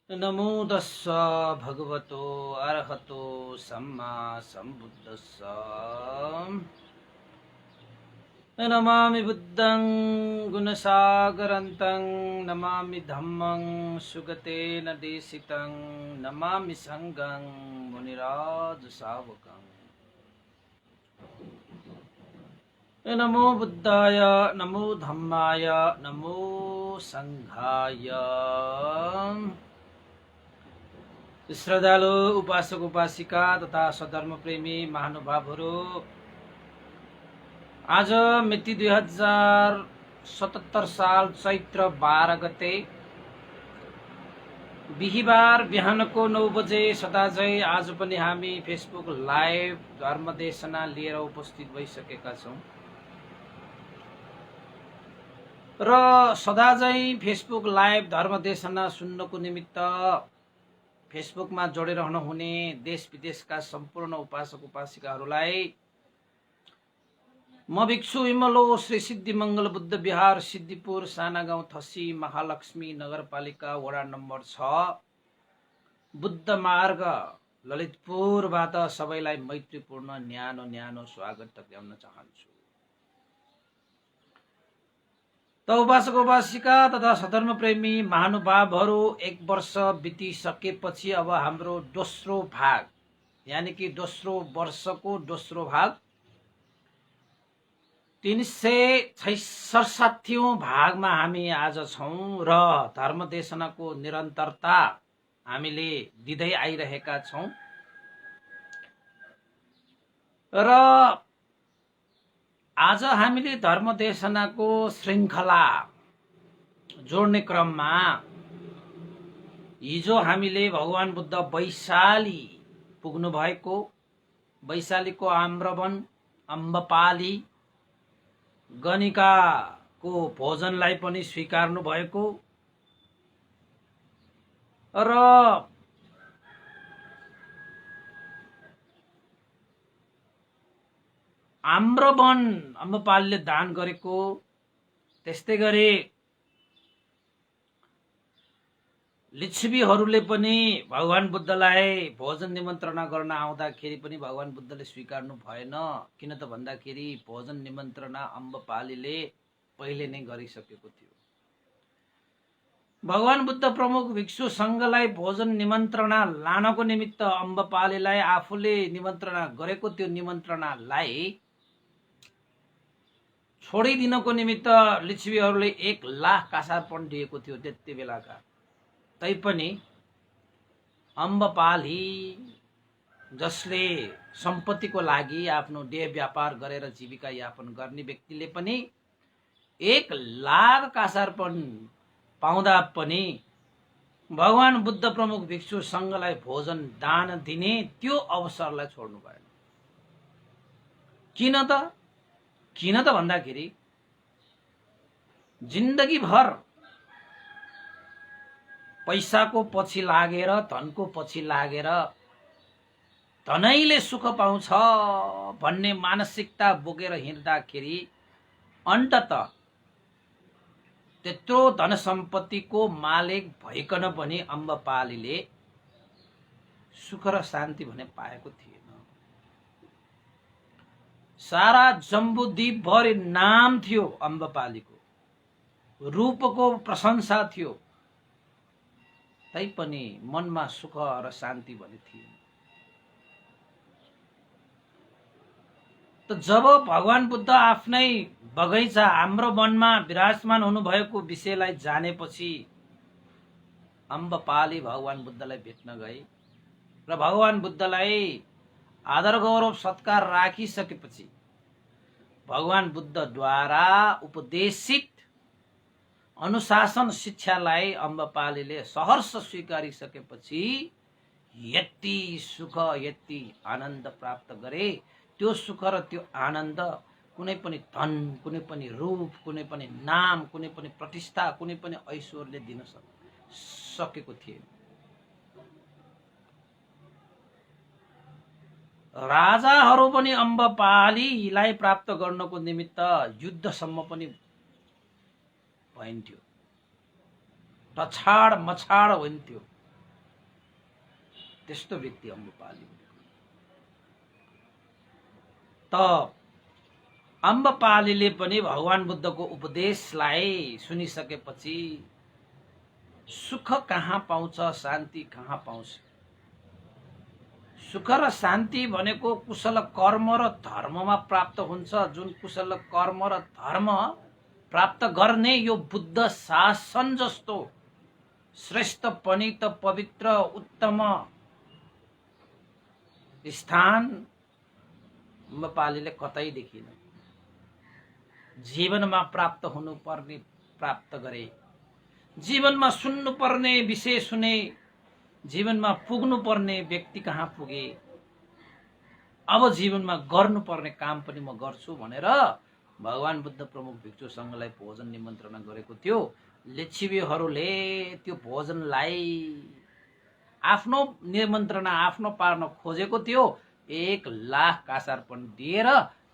नमो तस्स भगवतो अरहतो सम्मा सम्बुद्धस्स। नमामि बुद्धं गुणसागरन्तं नमामि धम्मं सुगतेन देशितं नमामि संघं मुनिराज सावकं। नमो बुद्धाय नमो धम्माय नमो संघाय। श्रद्धालु उपासक उपासिका तथा सधर्म प्रेमी महानुभावहरू, आज मिति 2077 साल चैत्र 12 गते बिहिबार बिहानको 9 बजे सदाझै आज पनि हामी फेसबुक लाइभ धर्मदेशना लिएर उपस्थित भइसकेका छौँ र सदाझै फेसबुक लाइभ धर्मदेशना सुन्नको निमित्त फेसबुकमा जोडेर हुनुहुने देश विदेशका सम्पूर्ण उपासक उपासिकाहरूलाई म भिक्षु विमलो श्री सिद्धि मङ्गल बुद्ध विहार सिद्धिपुर साना गाउँ थसी महालक्ष्मी नगरपालिका वडा नम्बर 6 बुद्ध मार्ग ललितपुरबाट सबैलाई मैत्रीपूर्ण न्यानो न्यानो स्वागत टक्राउन चाहन्छु। त उपासक उपासिका तथा सधर्म प्रेमी महानुभावहरू, एक वर्ष बितिसकेपछि अब हाम्रो दोस्रो भाग यानी कि दोस्रो वर्षको दोस्रो भाग 366औं भागमा हामी आज छौं र धर्मदेशनाको निरन्तरता हामीले दिँदै आइरहेका छौं र आज हामीले धर्मदेशनाको श्रृङ्खला जोड्ने क्रममा हिजो हामीले भगवान बुद्ध वैशाली पुग्नु भएको, वैशालीको आम्रवन अम्बपाली गणिकाको भोजनलाई पनि स्वीकार्नु भएको र आम्रवन अम्बपालीले दान गरेको, त्यस्तै गरी लिच्छवीहरूले पनि भगवान बुद्धलाई भोजन निमन्त्रणा गर्न आउँदाखेरि पनि भगवान बुद्धले स्वीकार्नु भएन। किन त भन्दाखेरि भोजन निमन्त्रणा अम्बपालीले पहिले नै गरिसकेको थियो। भगवान बुद्ध प्रमुख भिक्षु संघलाई भोजन निमन्त्रणा लानको निमित्त अम्बपालीलाई आफूले निमन्त्रणा गरेको त्यो निमन्त्रणालाई छोडिदिनको निमित्त लिच्छवीहरूले 1 लाख कासारपन दिएको थियो त्यति बेलाका। तैपनि अम्बपाली जसले सम्पत्तिको लागि आफ्नो देह व्यापार गरेर जीविका यापन गर्ने व्यक्तिले पनि 1 लाख कासारपन पाउँदा पनि भगवान बुद्ध प्रमुख भिक्षु संघलाई भोजन दान दिने त्यो अवसरलाई छोड्नु भएन। किन त भन्दाखेरि जिन्दगी भर पैसाको पछि लागेर, धनको पछि लागेर धनैले सुख पाउँछ भन्ने मानसिकता बोकेर हिँड्दाखेरि अन्ततः त्यत्रो धन सम्पत्तिको मालिक भइकन पनि अम्बपालीले सुख र शान्ति भने पाएको थिएन। सारा जम्बुद्वीप भरि नाम थियो अम्बपालीको, रूपको प्रशंसा थियो, तैपनि मनमा सुख र शान्ति भने थिएन। त जब भगवान बुद्ध आफ्नै बगैँचा आम्रवनमा विराजमान हुनुभएको विषयलाई जानेपछि अम्बपाली भगवान बुद्धलाई भेट्न गए र भगवान बुद्धलाई आदर गौरव सत्कार राखिसकेपछि भगवान बुद्धद्वारा उपदेशित अनुशासन शिक्षालाई अम्बपालीले सहर्ष स्वीकारिसकेपछि यति सुख यति आनन्द प्राप्त गरे। त्यो सुख र त्यो आनन्द कुनै पनि धन, कुनै पनि रूप, कुनै पनि नाम, कुनै पनि प्रतिष्ठा, कुनै पनि ऐश्वर्यले दिन सकेको थिएन। राजाहरू पनि अम्बपालीलाई प्राप्त गर्नको निमित्त युद्धसम्म पनि भइन्थ्यो, टछाड मछाड हुन्थ्यो। त्यस्तो व्यक्ति अम्बपाली। त अम्बपालीले पनि भगवान बुद्धको उपदेशलाई सुनिसकेपछि सुख कहाँ पाउँछ, शान्ति कहाँ पाउँछ? सुख र शान्ति भनेको कुशल कर्म र धर्ममा प्राप्त हुन्छ। जुन कुशल कर्म र धर्म प्राप्त गर्ने यो बुद्ध शासन जस्तो श्रेष्ठ पनित पवित्र उत्तम स्थान अम्बपालीले कतै देखिन। जीवनमा प्राप्त हुनुपर्ने प्राप्त गरे, जीवनमा सुन्नुपर्ने विषय सुने, जीवनमा पुग्नुपर्ने व्यक्ति कहाँ पुगे, अब जीवनमा गर्नुपर्ने काम पनि म गर्छु भनेर भगवान बुद्ध प्रमुख भिक्षु संघलाई भोजन निमन्त्रणा गरेको थियो। लिच्छवीहरूले त्यो भोजनलाई आफ्नो निमन्त्रणा आफ्नो पार्न खोजेको थियो। 1,00,000 कासार्पण दिएर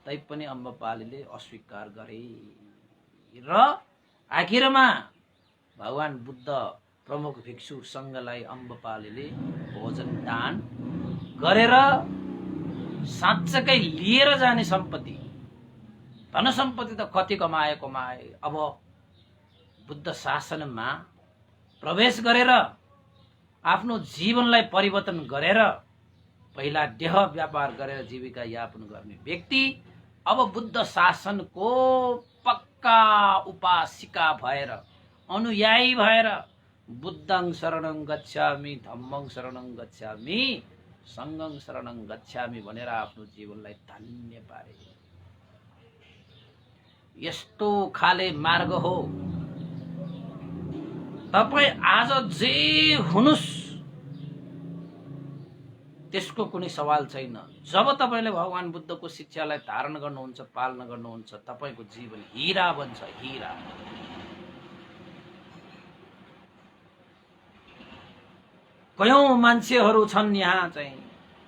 तैपनि अम्बपालीले अस्वीकार गरे र आखिरमा भगवान बुद्ध प्रमुख भिक्षु संघलाई अम्बपालीले भोजन दान गरेर साँच्चकै लिएर जाने सम्पत्ति, धन सम्पत्ति त कति कमाए। अब बुद्ध शासनमा प्रवेश गरेर आफ्नो जीवनलाई परिवर्तन गरेर पहिला देह व्यापार गरेर जीविका यापन गर्ने व्यक्ति अब बुद्ध शासनको पक्का उपासिका भएर, अनुयायी भएर बुद्धं शरणं गच्छामि, धम्मं शरणं गच्छामि, संघं शरणं गच्छामि भनेर आफ्नो जीवनलाई धन्य पारे। यस्तो खाले मार्ग हो। तपाई आज जे हुनुस् त्यसको कुनै सवाल छैन। जब तपाईले भगवान बुद्धको शिक्षालाई धारण गर्नुहुन्छ, पालन गर्नुहुन्छ, तपाईको जीवन हीरा बन्छ, हीरा। कयौं मान्छेहरू छन् यहाँ चाहिँ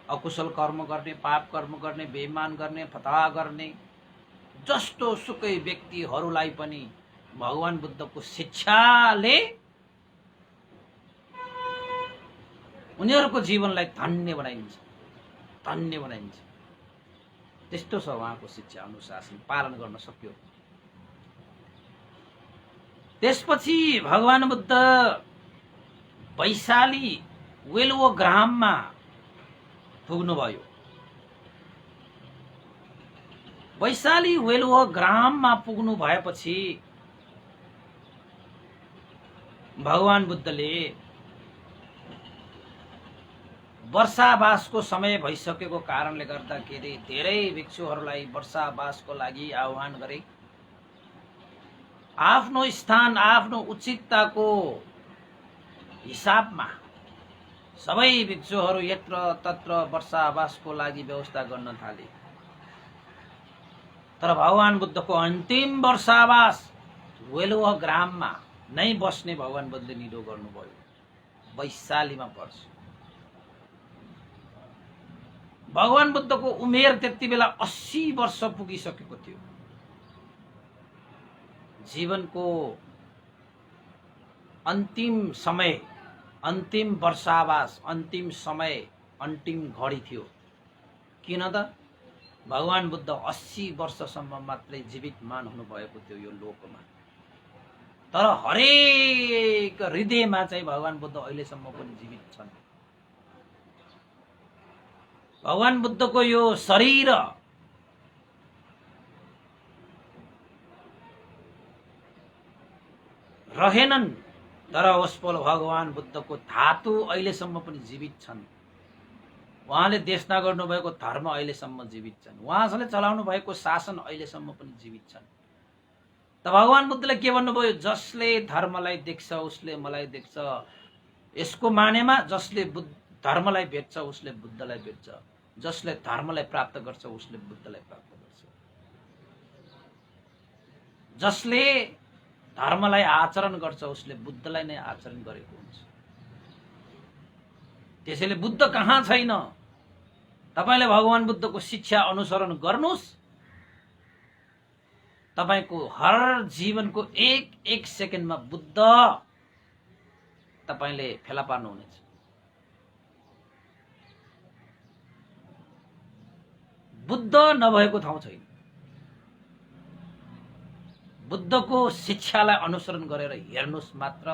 अकुशल कर्म गर्ने, पाप कर्म गर्ने, बेइमान गर्ने, फतवा गर्ने, जस्तो सुकै व्यक्तिहरूलाई पनि भगवान बुद्धको शिक्षाले उनीहरूको जीवनलाई धन्य बनाइन्छ, धन्य बनाइन्छ। त्यस्तो छ उहाँको शिक्षा, अनुशासन पालन गर्न सक्यो। त्यसपछि भगवान बुद्ध वैशाली वेलुव ग्राममा पुग्नुभयो। वैशाली वेलुव ग्राममा पुग्नु भएपछि भगवान बुद्धले वर्षावासको समय भइसकेको कारणले गर्दाखेरि धेरै भिक्षुहरूलाई वर्षावासको लागि आह्वान गरे। आफ्नो स्थान, आफ्नो उचितताको हिसाबमा सबै भिक्षुहरू यत्र तत्र वर्षावासको लागि व्यवस्था गर्न थाले। तर भगवान बुद्धको अन्तिम वर्षावास वेलुव ग्राममा नै बस्ने भगवान बुद्धले निधो गर्नुभयो। वैशालीमा पर्छ। भगवान बुद्धको उमेर त्यति बेला 80 वर्ष पुगिसकेको थियो। जीवनको अन्तिम समय, अन्तिम वर्षावास, अन्तिम समय, अन्तिम घडी थियो। किन त भगवान बुद्ध 80 वर्षसम्म मात्रै जीवितमान हुनुभएको थियो यो लोकमा। तर हरेक हृदयमा चाहिँ भगवान बुद्ध अहिलेसम्म पनि जीवित छन्। भगवान बुद्धको यो शरीर रहेनन्, तर उसपल भगवान बुद्धको धातु अहिलेसम्म पनि जीवित छन्। उहाँले देशना गर्नुभएको धर्म अहिलेसम्म जीवित छन्। उहाँले चलाउनु भएको शासन अहिलेसम्म पनि जीवित छन्। त भगवान बुद्धले के भन्नुभयो? जसले धर्मलाई देख्छ उसले मलाई देख्छ। यसको मानेमा जसले धर्मलाई भेट्छ उसले बुद्धलाई भेट्छ। जसले धर्मलाई प्राप्त गर्छ उसले बुद्धलाई प्राप्त गर्छ। जसले धर्मलाई आचरण गर्छ उसले बुद्धलाई नै आचरण गरेको हुन्छ। त्यसैले बुद्ध कहाँ छैन? तपाईले भगवान बुद्धको शिक्षा अनुसरण गर्नुस्। तपाईको हर जीवनको एक एक सेकेन्डमा बुद्ध तपाईले फेला पार्नुहुनेछ। बुद्ध नभएको ठाउँ छैन। बुद्धको शिक्षालाई अनुसरण गरेर हेर्नुस् मात्र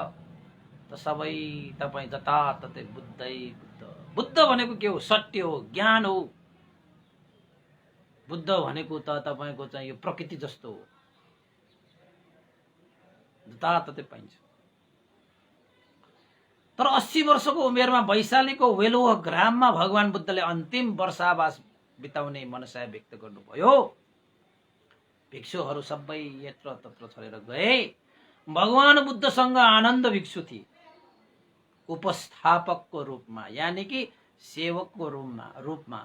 त सबै तपाईँ जताततै बुद्धै बुद्ध। बुद्ध भनेको के हो? सत्य हो, ज्ञान हो। बुद्ध भनेको त तपाईको चाहिँ यो प्रकृति जस्तो हो, जताततै पाइन्छ। तर 80 वर्षको उमेरमा वैशालीको वेलुह ग्राममा भगवान बुद्धले अन्तिम वर्षावास बिताउने मनसाय व्यक्त गर्नुभयो। भिक्षुहरू सबै यत्र तत्र छरेर गए। भगवान बुद्धसँग आनन्द भिक्षु थिए, उपस्थापकको रूपमा, यानी कि सेवकको रूपमा।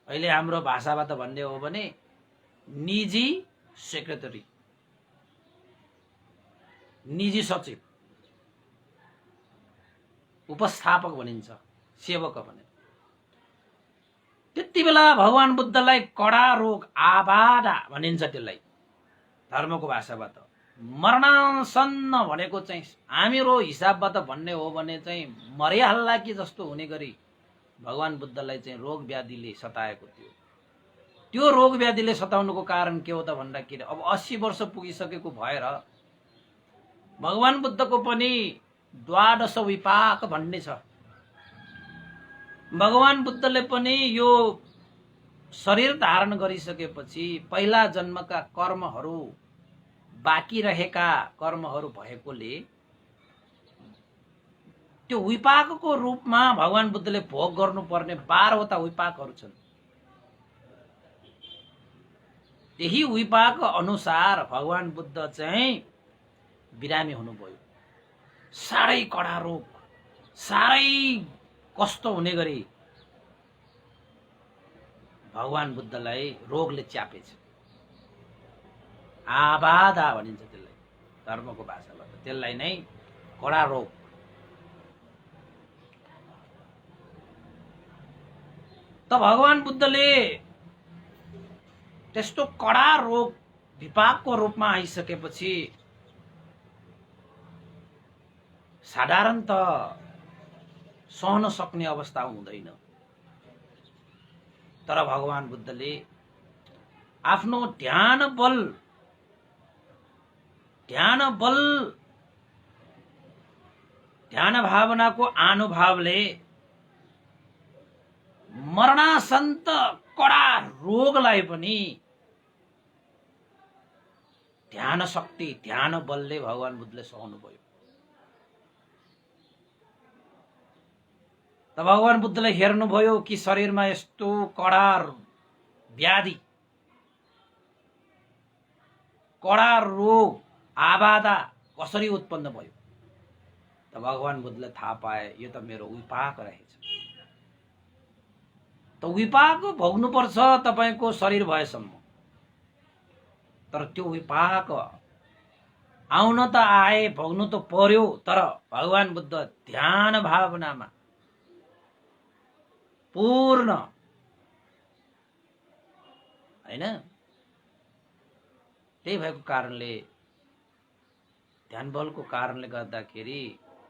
अहिले हाम्रो भाषाबाट भन्ने हो भने निजी सेक्रेटरी, निजी सचिव, उपस्थापक भनिन्छ, सेवक भने। त्यति बेला भगवान बुद्धलाई कडा रोग, आबादा भनिन्छ त्यसलाई धर्मको भाषाबाट। मरणासन्न भनेको चाहिँ हामीहरू हिसाबबाट भन्ने हो भने चाहिँ मरिहाल्ला कि जस्तो हुने गरी भगवान बुद्धलाई चाहिँ रोग व्याधिले सताएको थियो। त्यो रोग व्याधिले सताउनुको कारण के हो त भन्दाखेरि अब 80 वर्ष पुगिसकेको भएर भगवान बुद्धको पनि द्वादश विपाक भन्ने छ। भगवान बुद्धले पनि यो शरीर धारण गरिसकेपछि पहिला जन्मका कर्महरू, बाँकी रहेका कर्महरू भएकोले त्यो विपाकको रूपमा भगवान बुद्धले भोग गर्नुपर्ने 12वटा विपाकहरू छन्। त्यही विपाक अनुसार भगवान बुद्ध चाहिँ बिरामी हुनुभयो। साह्रै कडा रोग, साह्रै कष्ट हुने गरी भगवान बुद्धलाई रोगले च्यापेछ। आबादा भनिन्छ त्यसलाई धर्मको भाषाबाट, त्यसलाई नै कडा रोग। त भगवान बुद्धले त्यस्तो कडा रोग विपाकको रूपमा आइसकेपछि साधारणत सहन सक्ने अवस्था हुँदैन। तर भगवान बुद्धले आफ्नो ध्यान भावनाको अनुभवले मरणासन्त कडा रोगलाई पनि ध्यान शक्ति, ध्यान बलले भगवान बुद्धले सहनुभयो। त भगवान बुद्धले हेर्नुभयो कि शरीरमा यस्तो कडा व्याधि, कडा रोग, आबादा कसरी उत्पन्न भयो। त भगवान बुद्धले थाहा पाए यो त मेरो विपाक रहेछ। त विपाक भोग्नुपर्छ तपाईको शरीर भएसम्म। तर त्यो विपाक आउन त आए, भोग्नु त पर्यो। तर भगवान बुद्ध ध्यान भावनामा पूर्ण हैन। त्यही भएको कारणले, ध्यान बलको कारणले गर्दाखेरि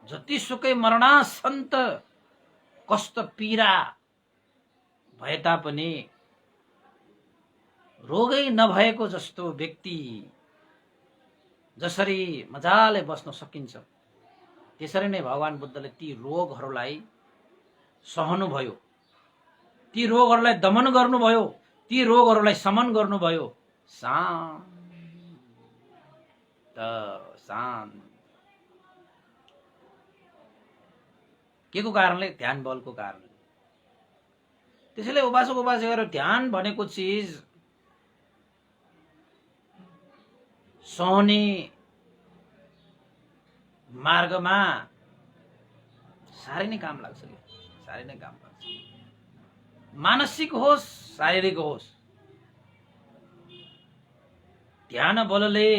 जतिसुकै मरणासन्त कष्ट पीडा भए तापनि रोगै नभएको जस्तो व्यक्ति जसरी मजाले बस्न सकिन्छ, त्यसरी नै भगवान बुद्धले ती रोगहरूलाई सहनुभयो, ती रोगहरूलाई दमन गर्नुभयो, ती रोगहरूलाई समन गर्नुभयो। शान्त के को कारणले? ध्यान बलको कारणले। त्यसैले उपासकहरू ध्यान भनेको चिज सहने मार्गमा साह्रै नै काम लाग्छ, साह्रै नै काम लाग्छ। मानसिक होस्, शारीरिक होस्, ध्यान बलले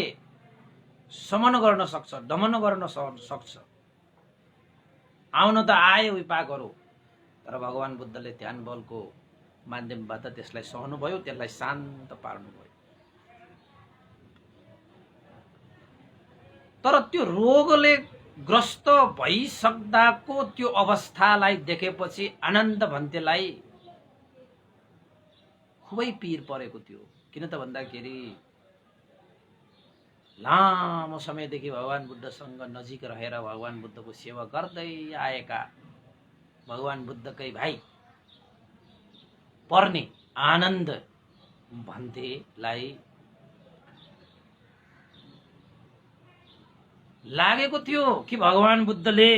समन गर्न सक्छ, दमन गर्न सक्छ। आउन त आए विपाकहरू, तर भगवान बुद्धले ध्यान बलको माध्यमबाट त्यसलाई सहनुभयो, त्यसलाई शान्त पार्नुभयो। तर त्यो रोगले ग्रस्त भइसक्दाको त्यो अवस्थालाई देखेपछि आनन्द भन्तेलाई खुबै पीर परेको थियो। किन त भन्दाखेरि लामो समयदेखि भगवान बुद्धसँग नजिक रहेर भगवान बुद्धको सेवा गर्दै आएका भगवान बुद्धकै भाइ पर्ने आनन्द भन्तेलाई लागेको थियो कि भगवान बुद्धले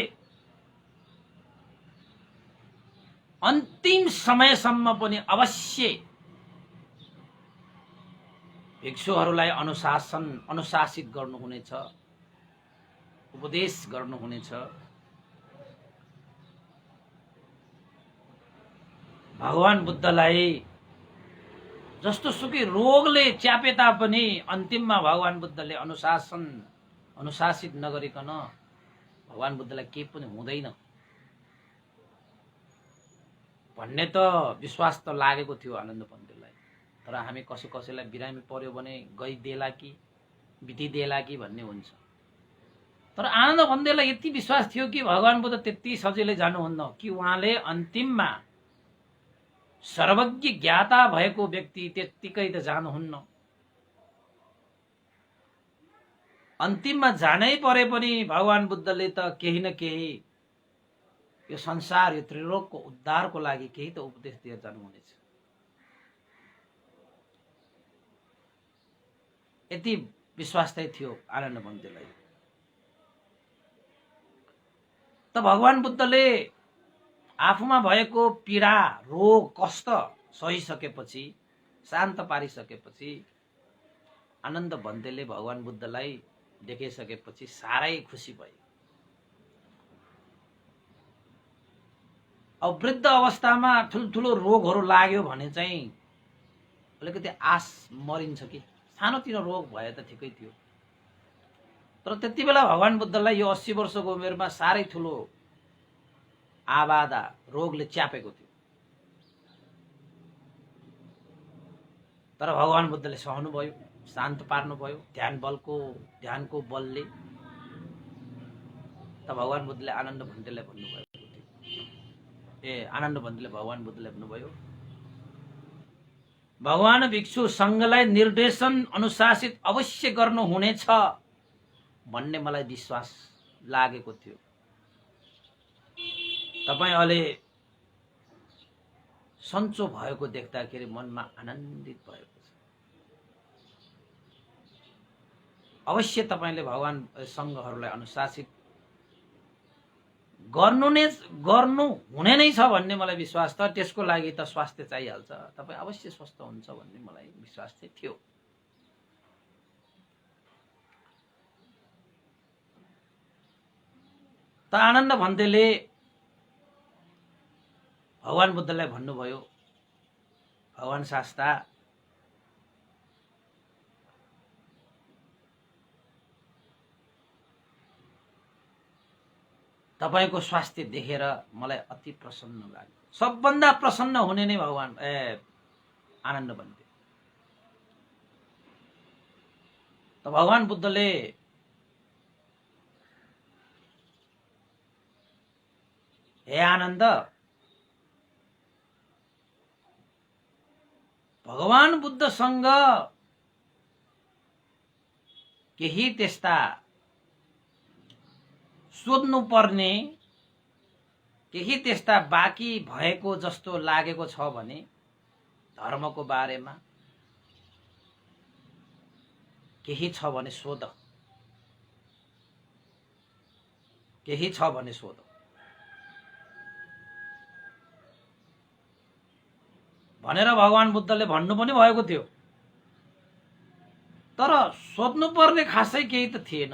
अन्तिम समयसम्म पनि अवश्य भिक्षुहरूलाई अनुशासित गर्नुहुनेछ, उपदेश गर्नुहुनेछ। भगवान बुद्धलाई जस्तो सुकै रोगले च्यापे तापनि अन्तिममा भगवान बुद्धले अनुशासित नगरिकन भगवान बुद्धलाई केही पनि हुँदैन भन्ने त विश्वास त लागेको थियो आनन्द पन्थीलाई। तर हामी कसैलाई बिरामी पर्यो भने गइदेला कि बितिदेला कि भन्ने हुन्छ। तर आनन्द पन्थीलाई यति विश्वास थियो कि भगवान बुद्ध त्यति सजिलै जानुहुन्न, कि उहाँले अन्तिममा सर्वज्ञ ज्ञाता भएको व्यक्ति त्यत्तिकै त जानुहुन्न। अन्तिममा जानै परे पनि भगवान बुद्धले त केही न केही यो संसार, यो त्रिलोकको उद्धारको लागि केही त उपदेश दिएर जानुहुनेछ। यति विश्वास चाहिँ थियो आनन्द पन्थीलाई। त भगवान बुद्धले आफूमा भएको पीडा, रोग, कष्ट सहिसकेपछि, शान्त पारिसकेपछि आनन्द पन्थीले भगवान बुद्धलाई देखिसकेपछि साह्रै खुसी भए। अब वृद्ध अवस्थामा ठुल्ठुलो रोगहरू लाग्यो भने चाहिँ अलिकति आश मरिन्छ कि, सानोतिनो रोग भए त ठिकै थियो। तर त्यति बेला भगवान बुद्धलाई यो 80 वर्षको उमेरमा साह्रै ठुलो आबादा रोगले च्यापेको थियो। तर भगवान बुद्धले सहनुभयो, शान्त पार्नुभयो ध्यानको बलले। त भगवान बुद्धले आनन्द पन्थीलाई भन्नुभयो, आनन्द पन्थीले भगवान बुद्धलाई भन्नुभयो, भगवान भिक्षु सङ्घलाई निर्देशन अनुशासित अवश्य गर्नुहुनेछ भन्ने मलाई विश्वास लागेको थियो। तपाईँ अहिले सन्चो भएको देख्दाखेरि मनमा आनन्दित भएको छ। अवश्य तपाईँले भगवान सङ्घहरूलाई अनुशासित गर्नु हुने नै छ भन्ने मलाई विश्वास छ। त्यसको लागि त स्वास्थ्य चाहिहाल्छ। तपाईँ अवश्य स्वस्थ हुन्छ भन्ने मलाई विश्वास चाहिँ थियो। त आनन्द पन्थीले भगवान बुद्धलाई भन्नुभयो, भगवान शास्ता, तपाईको स्वास्थ्य देखेर मलाई अति प्रसन्न लाग्यो। सबभन्दा प्रसन्न हुने नै भगवान आनन्द पन्थी। त भगवान बुद्धले हे आनन्द, भगवान बुद्धसँग केही त्यस्ता सोध्नु पर्ने, केही त्यस्ता बाँकी भएको जस्तो लागेको छ भने धर्मको बारेमा केही छ भने सोध, केही छ भने सोध भनेर भगवान बुद्धले भन्नु पनि भएको थियो। तर सोध्नु पर्ने खासै केही त थिएन,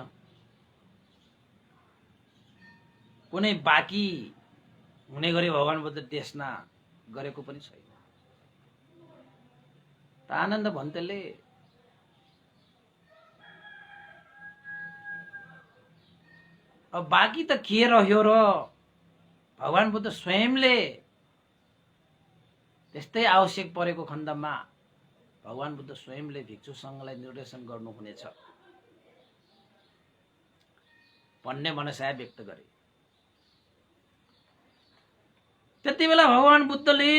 कुनै बाँकी हुने गरी भगवान बुद्ध देशना गरेको पनि छैन। त आनन्द पन्थीले अब बाँकी त के रह्यो र, भगवान बुद्ध स्वयंले त्यस्तै आवश्यक परेको खण्डमा भगवान बुद्ध स्वयंले भिक्षु सङ्घलाई निर्देशन गर्नुहुनेछ भन्ने मनसाय व्यक्त गरे। त्यति बेला भगवान बुद्धले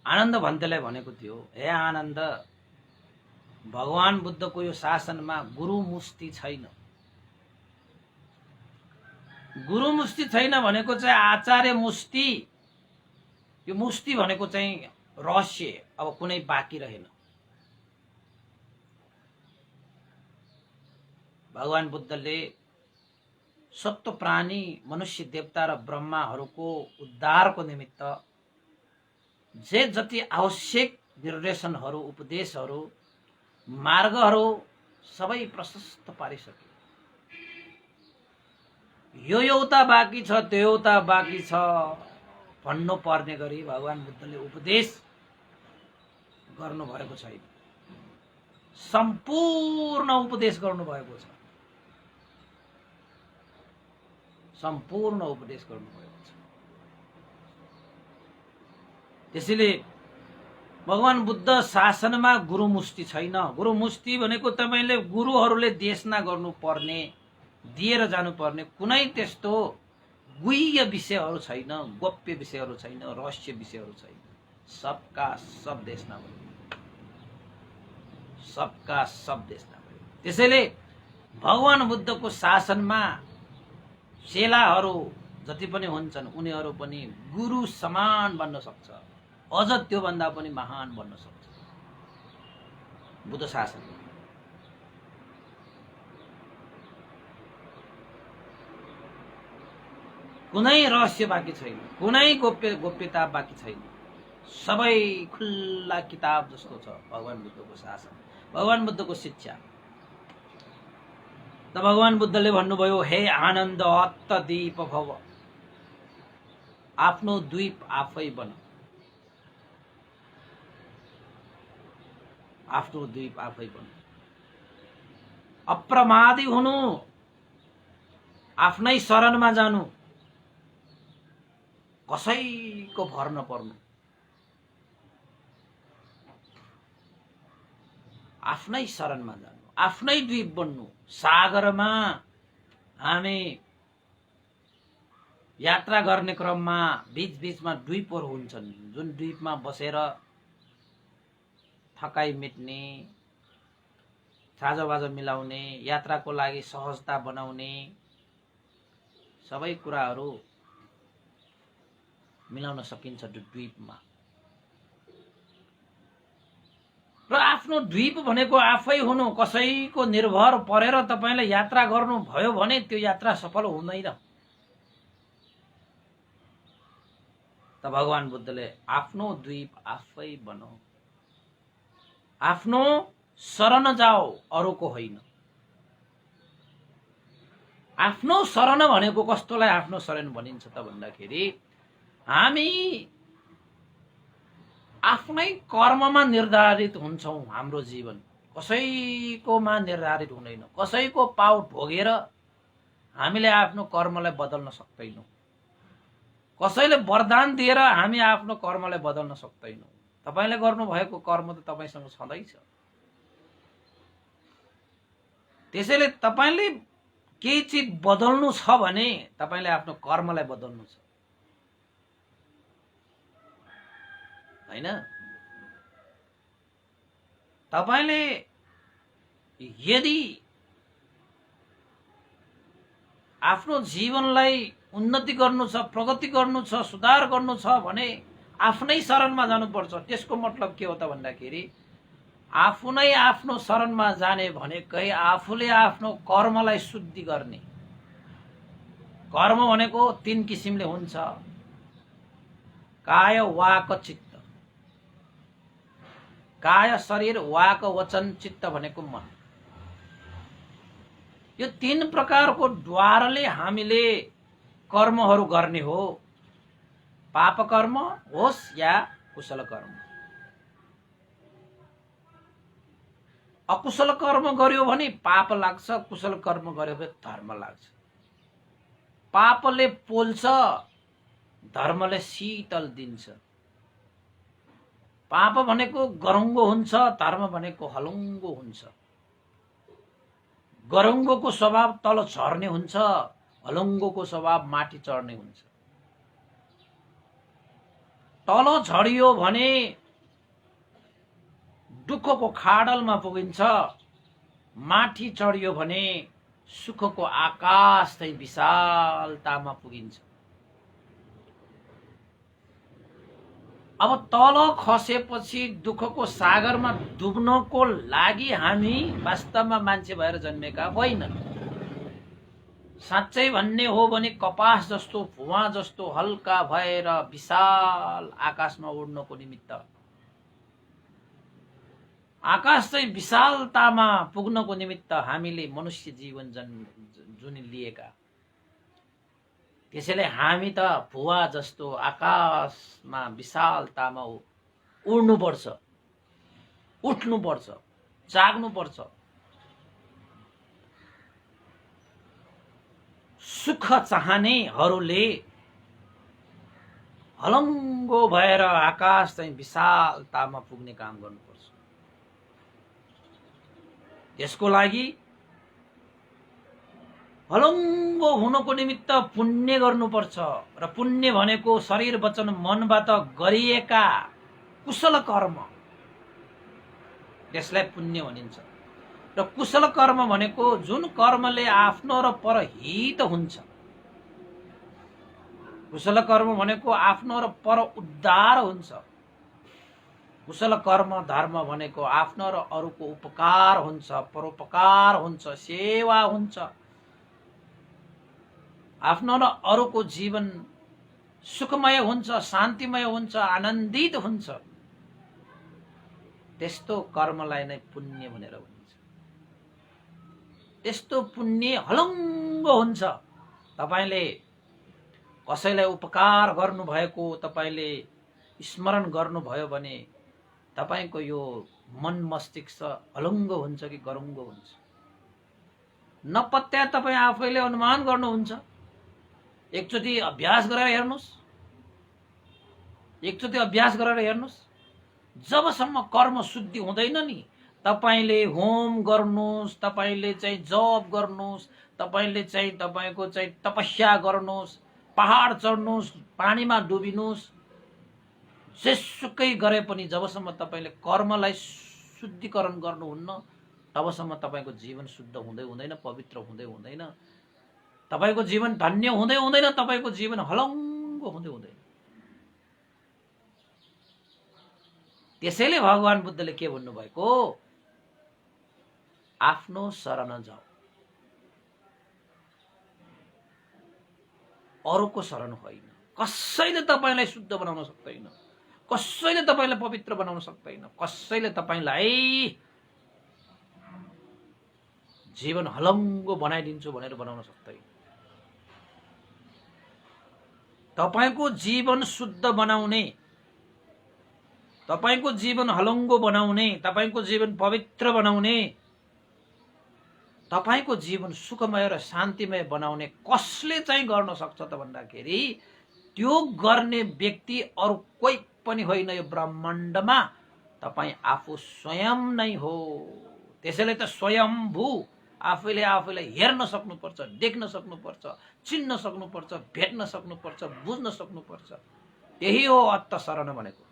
आनन्द भन्तेलाई भनेको थियो, हे आनन्द, भगवान बुद्धको यो शासनमा गुरु मुष्टि छैन। गुरु मुष्टि छैन भनेको चाहिँ आचार्य मुष्टि। यो मुष्टि भनेको चाहिँ रहस्य, अब कुनै बाँकी रहेन। भगवान बुद्धले सत्व प्राणी, मनुष्य, देवता र ब्रह्माहरूको उद्धारको निमित्त जे जति आवश्यक निर्देशनहरू, उपदेशहरू, मार्गहरू सबै प्रशस्त पारिसके। यो एउटा बाँकी छ, त्यो एउटा बाँकी छ भन्नु पर्ने गरी भगवान बुद्धले उपदेश गर्नुभएको छैन। सम्पूर्ण उपदेश गर्नुभएको छ। सम्पूर्ण उपदेश गर्नुभएको छ। त्यसैले भगवान बुद्ध शासनमा गुरुमुष्टि छैन। गुरुमुष्टि भनेको तपाईले गुरुहरूले देशना गर्नुपर्ने, दिएर जानुपर्ने कुनै त्यस्तो गुह्य विषयहरू छैन, गोप्य विषयहरू छैन, रहस्य विषयहरू छैन। सबका सब देशना भयो। सबका सब देशना भयो। त्यसैले भगवान बुद्धको शासनमा चेलाहरू जति पनि हुन्छन् उनीहरू पनि गुरु समान बन्न सक्छ, अझ त्यो भन्दा पनि महान बन्न सक्छ बुद्ध शासन। कुनै रहस्य बाँकी छैन, कुनै गोप्यता बाँकी छैन। सबै खुल्ला किताब जस्तो छ भगवान बुद्धको शासन, भगवान बुद्धको शिक्षा। त भगवान बुद्धले भन्नुभयो, हे आनन्द, अत्तदीप भव, आफ्नो द्वीप आफै बन। आफ्नो द्वीप आफै बन। अप्रमादी हुनु, आफ्नै शरणमा जानु, कसैको भर नपर्नु, आफ्नै शरणमा जानु, आफ्नै द्वीप बन्नु। सागरमा हामी यात्रा गर्ने क्रममा बीच-बीचमा द्वीपहरू हुन्छन्, जुन द्वीपमा बसेर थकाइ मेट्ने, साझाबाजा मिलाउने, यात्राको लागि सहजता बनाउने सबै कुराहरू मिलाउन सकिन्छ त्यो द्वीपमा। र आफ्नो द्वीप भनेको आफै हुनु, कसैको निर्भर परेर तपाईले यात्रा गर्नु भयो भने त्यो यात्रा सफल हुँदैन। त भगवान बुद्धले आफ्नो द्वीप आफै बनाऊ, आफ्नो शरण जाओ, अरूको होइन। आफ्नो शरण भनेको कस्तोलाई आफ्नो शरण भनिन्छ त भन्दाखेरि हामी आफ्नै कर्ममा निर्धारित हुन्छौं। हाम्रो जीवन कसैकोमा निर्धारित हुँदैन। कसैको पाउट भोगेर हामीले आफ्नो कर्मलाई बदल्न सक्दैनौं। कसैले वरदान दिएर हामी आफ्नो कर्मलाई बदल्न सक्दैनौं। तपाईले गर्नु भएको कर्म त तपाईसँग छँदैछ। त्यसैले तपाईले केही चीज बदल्नु छ भने तपाईले आफ्नो कर्मलाई बदल्नु छ, हैन? तपाईले यदि आफ्नो जीवनलाई उन्नति गर्नु छ, प्रगति गर्नु छ, सुधार गर्नु छ भने आफ्नै शरणमा जानुपर्छ। त्यसको मतलब के हो त भन्दाखेरि आफूनै आफ्नो शरणमा जाने भनेकै आफूले आफ्नो कर्मलाई शुद्धि गर्ने। कर्म भनेको तीन किसिमले हुन्छ, काय, वाक, चित्त। काय शरीर, वाक वचन, चित्त भनेको मन। यो तीन प्रकारको द्वारले हामीले कर्महरू गर्ने हो। पाप कर्म होस् या कुशल कर्म। अकुशल कर्म गर्यो भने पाप लाग्छ, कुशल कर्म गर्यो भने धर्म लाग्छ। पापले पोल्छ, धर्मले शीतल दिन्छ। पाप भनेको गरुङ्गो हुन्छ, धर्म भनेको हलुङ्गो हुन्छ। गरुङ्गोको स्वभाव तल झर्ने हुन्छ, हलुङ्गोको स्वभाव माथि चढ्ने हुन्छ। तल झरियो भने दुःखको खाडलमा पुगिन्छ, माथि चढियो भने सुखको आकाश चाहिँ विशालतामा पुगिन्छ। अब तल खसेपछि दुःखको सागरमा डुब्नको लागि हामी वास्तवमा मान्छे भएर जन्मेका होइनन्। साँच्चै भन्ने हो भने कपास जस्तो भुवा जस्तो हल्का भएर विशाल आकाशमा उड्नको निमित्त, आकाश चाहिँ विशालतामा पुग्नको निमित्त हामीले मनुष्य जीवन जुन लिएका। त्यसैले हामी त भुवा जस्तो आकाशमा विशालतामा उड्नुपर्छ, उठ्नुपर्छ, जाग्नुपर्छ। सुख चाहनेहरूले हलङ्गो भएर आकाश चाहिँ विशालतामा पुग्ने काम गर्नुपर्छ। त्यसको लागि हलङ्गो हुनको निमित्त पुण्य गर्नुपर्छ। र पुण्य भनेको शरीर वचन मनबाट गरिएका कुशल कर्म, त्यसलाई पुण्य भनिन्छ। र कुशल कर्म भनेको जुन कर्मले आफ्नो र परहित हुन्छ। कुशल कर्म भनेको आफ्नो र पर उद्धार हुन्छ। कुशल कर्म धर्म भनेको आफ्नो र अरूको उपकार हुन्छ, परोपकार हुन्छ, सेवा हुन्छ, आफ्नो र अरूको जीवन सुखमय हुन्छ, शान्तिमय हुन्छ, आनन्दित हुन्छ। त्यस्तो कर्मलाई नै पुण्य भनेर भनिन्छ। त्यस्तो पुण्य हलङ्गो हुन्छ। तपाईले कसैलाई उपकार गर्नुभएको तपाईले स्मरण गर्नुभयो भने तपाईको यो मन मस्तिष्क हलङ्गो हुन्छ कि गरुङ्गो हुन्छ नपत्या तपाई आफैले अनुमान गर्नुहुन्छ। एकचोटि अभ्यास गरेर हेर्नुस्, एकचोटि अभ्यास गरेर हेर्नुस्। जबसम्म कर्म शुद्धि हुँदैन नि, तपाईले होम गर्नुस्, तपाईले चाहिँ जप गर्नुस्, तपाईले चाहिँ तपाईको चाहिँ तपस्या गर्नुस्, पहाड चढ्नुस्, पानीमा डुबिनुस्, जेसुकै गरे पनि जबसम्म तपाईले कर्मलाई शुद्धिकरण गर्नुहुन्न तबसम्म तपाईको जीवन शुद्ध हुँदै हुँदैन, पवित्र हुँदै हुँदैन, तपाईको जीवन धन्य हुँदै हुँदैन, तपाईको जीवन हलङ्गो हुँदै हुँदैन। त्यसैले भगवान बुद्धले के भन्नुभएको, आफ्नो शरण जाऊ, अरूको शरण होइन। कसैले तपाईलाई शुद्ध बनाउन सक्दैन, कसैले तपाईलाई पवित्र बनाउन सक्दैन, कसैले तपाईलाई जीवन हलङ्गो बनाइदिन्छु भनेर बनाउन सक्दैन। तपाईको जीवन शुद्ध बनाउने, तपाईको जीवन हलङ्गो बनाउने, तपाईको जीवन पवित्र बनाउने, तपाईको जीवन सुखमय र शान्तिमय बनाउने कसले चाहिँ गर्न सक्छ त भन्दाखेरि त्यो गर्ने व्यक्ति अरु कोही पनि होइन यो ब्रह्माण्डमा, तपाई आफू स्वयं नै हो। त्यसैले त स्वयम्भू आफैले आफैलाई हेर्न सक्नुपर्छ, देख्न सक्नुपर्छ, चिन्न सक्नुपर्छ, भेट्न सक्नुपर्छ, बुझ्न सक्नुपर्छ। त्यही हो आत्मशरण भनेको।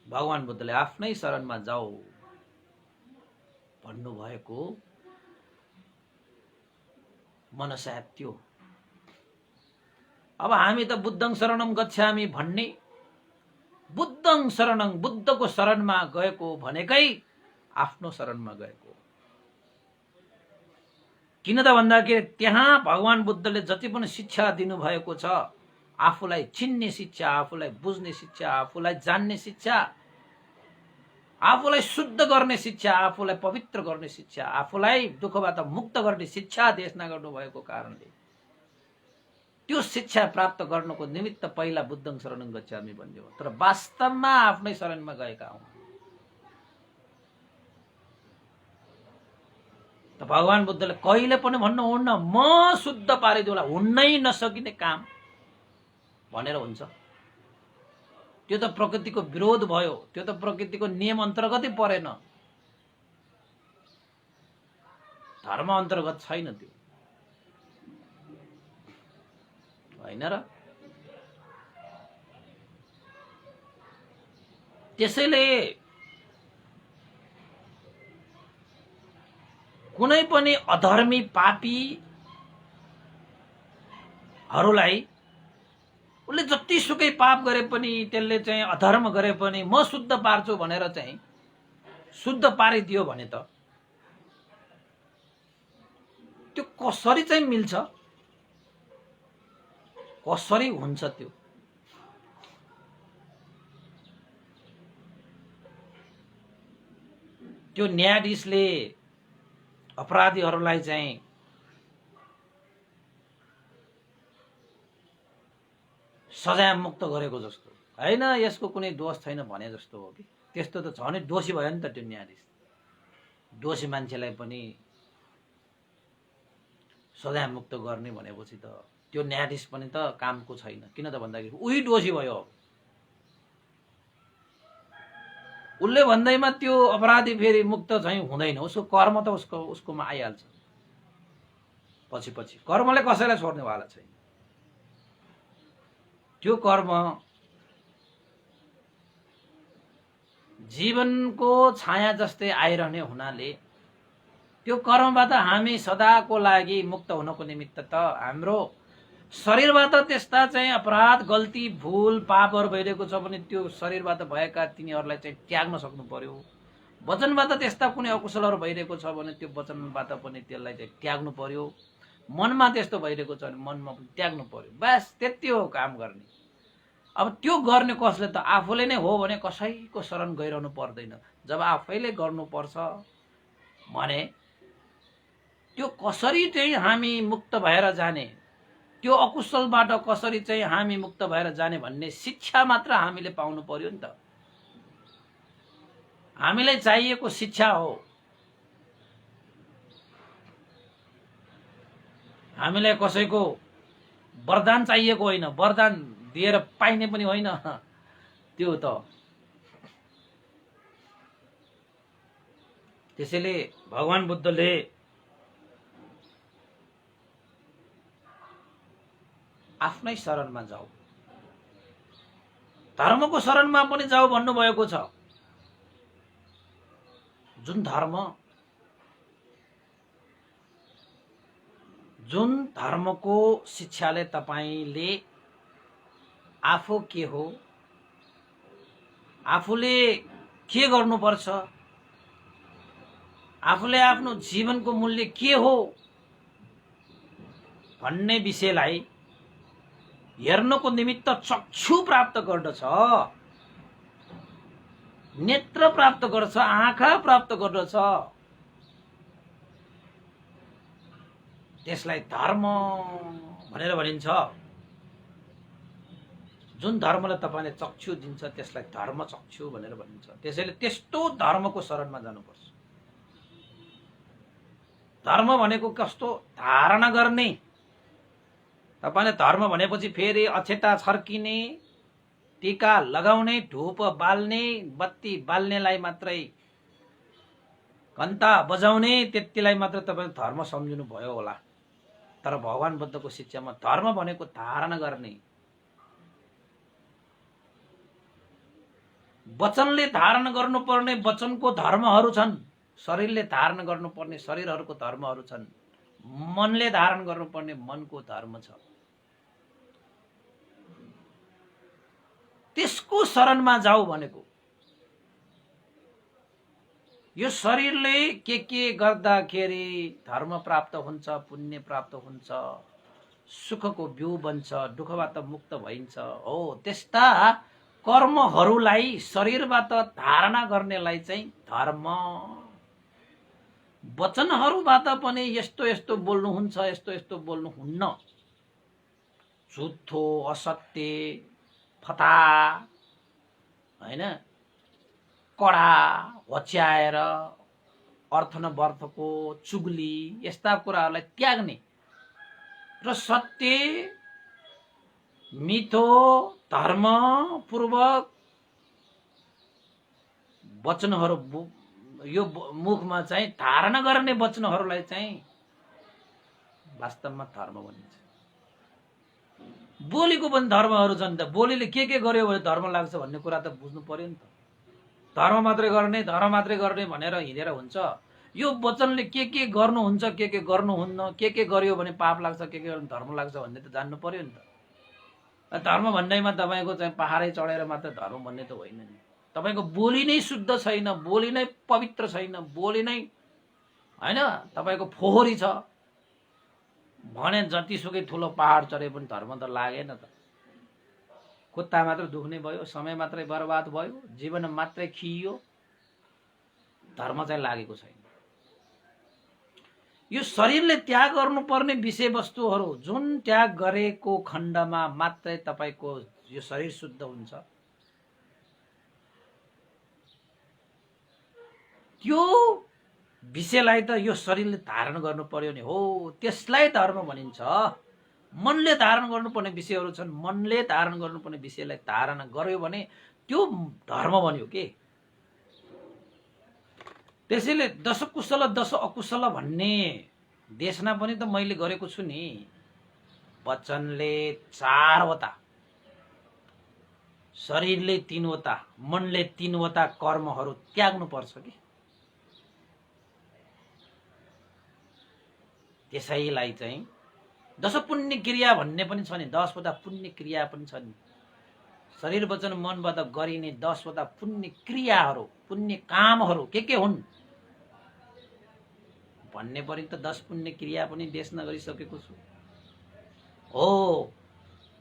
भगवान बुद्धले आफ्नै शरणमा जाऊ भन्नुभएको मनसायत त्यो। अब हामी त बुद्धं शरणं गच्छामि भन्ने, बुद्धं शरणं बुद्धको शरणमा गएको भनेकै आफ्नो शरणमा गएको। किन त भन्दाखेरि त्यहाँ भगवान बुद्धले जति पनि शिक्षा दिनुभएको छ, आफूलाई चिन्ने शिक्षा, आफूलाई बुझ्ने शिक्षा, आफूलाई जान्ने शिक्षा, आफूलाई शुद्ध गर्ने शिक्षा, आफूलाई पवित्र गर्ने शिक्षा, आफूलाई दुःखबाट मुक्त गर्ने शिक्षा देशना गर्नुभएको कारणले त्यो शिक्षा प्राप्त गर्नको निमित्त पहिला बुद्धं शरणं गच्छामि भन्ने हो। तर वास्तवमा आफ्नै शरणमा गएका हौं। त भगवान बुद्धले कहिले पनि भन्नुहुन्न म शुद्ध पारिदिउँला, हुनै नसकिने काम भनेर हुन्छ। त्यो त प्रकृतिको विरोध भयो, त्यो त प्रकृतिको नियम अन्तर्गतै परेन, धर्म अन्तर्गत छैन त्यो, होइन र? त्यसैले कुनै पनि अधर्मी पापीहरूलाई उसले जतिसुकै पाप गरे पनि त्यसले चाहिँ अधर्म गरे पनि म शुद्ध पार्छु भनेर चाहिँ शुद्ध पारिदियो भने त त्यो कसरी चाहिँ मिल्छ, कसरी हुन्छ? त्यो न्यायाधीशले अपराधीहरूलाई चाहिँ सजाय मुक्त गरेको जस्तो हैन, यसको कुनै दोष छैन भने जस्तो हो कि। त्यस्तो त झनै दोषी भयो नि त त्यो न्यायाधीश। दोषी मान्छेलाई पनि सजाय मुक्त गर्ने भनेपछि त त्यो न्यायाधीश पनि त कामको छैन। किन त भन्दाखेरि उही दोषी भयो। उसले भन्दैमा त्यो अपराधी फेरि मुक्त चाहिँ हुँदैन। उसको कर्म त उसकोमा आइहाल्छ पछि पछि। कर्मले कसैलाई छोड्नेवाला छैन। त्यो कर्म जीवनको छाया जस्तै आइरहने हुनाले त्यो कर्मबाट हामी सदाको लागि मुक्त हुनको निमित्त त हाम्रो शरीरबाट त्यस्ता चाहिँ अपराध, गल्ती, भूल, पापहरू भइरहेको छ भने त्यो शरीरबाट भएका तिनीहरूलाई चाहिँ त्याग्न सक्नु पर्यो। वचनबाट त्यस्ता कुनै अकुशलहरू भइरहेको छ भने त्यो वचनबाट पनि त्यसलाई चाहिँ त्याग्नु पर्यो। मनमा त्यस्तो भइरहेको छ भने मनमा पनि त्याग्नु पर्यो। बस त्यति हो काम गर्ने। अब त्यो गर्ने कसले त आफूले नै हो भने कसैको शरण गइरहनु पर्दैन। जब आफैले गर्नुपर्छ भने त्यो कसरी चाहिँ हामी मुक्त भएर जाने, त्यो अकुशलबाट कसरी चाहिँ हामी मुक्त भएर जाने भन्ने शिक्षा मात्र हामीले पाउनु पर्यो नि त। हामीलाई चाहिएको शिक्षा हो। हामीलाई कसैको वरदान चाहिएको होइन, वरदान दिएर पाइने पनि होइन त्यो त। त्यसैले भगवान बुद्धले आफ्नै शरणमा जाऊ, धर्मको शरणमा पनि जाऊ भन्नुभएको छ। जुन धर्मको शिक्षाले तपाईले आफू के हो, आफूले के गर्नुपर्छ, आफूले आफ्नो जीवनको मूल्य के हो भन्ने विषयलाई हेर्नको निमित्त चक्षु प्राप्त गर्दछ, नेत्र प्राप्त गर्छ, आँखा प्राप्त गर्दछ। त्यसलाई धर्म भनेर भनिन्छ। जुन धर्मले तपाईले चक्षु दिन्छ त्यसलाई धर्म चक्षु भनेर भनिन्छ। त्यसैले त्यस्तो धर्मको शरणमा जानुपर्छ। धर्म भनेको कस्तो धारणा गर्ने। तपाईले धर्म भनेपछि फेरि अक्षता छर्किने, टीका लगाउने, धूप बाल्ने, बत्ती बाल्नेलाई मात्रै, घण्टा बजाउने त्यतिलाई मात्र तपाईले धर्म सम्झिनु भयो होला। तर भगवान बुद्धको शिक्षामा धर्म भनेको धारणा गर्ने। वचनले धारण गर्नुपर्ने वचनको धर्महरू छन्, शरीरले धारण गर्नुपर्ने शरीरहरूको धर्महरू छन्, मनले धारण गर्नुपर्ने मनको धर्म छ। त्यसको शरणमा जाऊ भनेको। यो शरीरले के गर्दाखेरि धर्म प्राप्त हुन्छ, पुण्य प्राप्त हुन्छ, सुखको बिउ बन्छ, दुःखबाट मुक्त भइन्छ, हो त्यस्ता कर्महरूलाई शरीरबाट धारणा गर्नेलाई चाहिँ धर्म। वचनहरूबाट पनि यस्तो यस्तो बोल्नुहुन्छ, यस्तो यस्तो बोल्नुहुन्न, झुठो, असत्य, फटा, हैन, कडा, होच्याएर, अर्थ नवर्थको, चुगली, यस्ता कुराहरूलाई त्याग्ने र सत्य, मिठो, धर्मपूर्वक वचनहरू यो मुखमा चाहिँ धारणा गर्ने वचनहरूलाई चाहिँ वास्तवमा धर्म भनिन्छ। बोलीको पनि धर्महरू छन् त। बोलीले के गर्यो भने धर्म लाग्छ भन्ने कुरा त बुझ्नु पर्यो नि त। धर्म मात्रै गर्ने भनेर हिँडेर हुन्छ। यो वचनले के गर्नुहुन्छ, के गर्नुहुन्न, के गर्यो भने पाप लाग्छ, के गर्यो भने धर्म लाग्छ भन्ने त जान्नु पर्यो नि त। धर्म भन्दैमा तपाईँको चाहिँ पहाडै चढेर मात्र धर्म भन्ने त होइन नि। तपाईँको बोली नै शुद्ध छैन, बोली नै पवित्र छैन, बोली नै होइन तपाईँको फोहोरी छ भने जतिसुकै ठुलो पहाड चढे पनि धर्म त लागेन त। खुट्टा मात्र दुख्ने भयो, समय मात्रै बर्बाद भयो, जीवन मात्रै खियो, धर्म चाहिँ लागेको छैन। यो शरीरले त्याग गर्नुपर्ने विषयवस्तुहरू जुन त्याग गरेको खण्डमा मात्रै तपाईँको यो शरीर शुद्ध हुन्छ। त्यो विषयलाई त यो शरीरले धारण गर्नु पर्यो नि हो, त्यसलाई धर्म भनिन्छ। मनले धारण गर्नुपर्ने विषयहरू छन्, मनले धारण गर्नुपर्ने विषयलाई धारण गर्यो भने त्यो धर्म बन्यो के। त्यसैले दश कुशल दश अकुशल भन्ने देशना पनि त मैले गरेको छु नि। वचनले 4 वटा, शरीरले 3 वटा, मनले 3 वटा कर्महरू त्याग्नु पर्छ कि। त्यसैलाई चाहिँ 10 पुण्य क्रिया भन्ने पनि छ नि, 10 वटा पुण्य क्रिया पनि छ नि। शरीर वचन मनबाट गरिने 10 वटा पुण्य क्रियाहरू, पुण्य कामहरू के हुन् भन्ने पनि त 10 पुण्य क्रिया पनि देशना गरिसकेको छु। हो,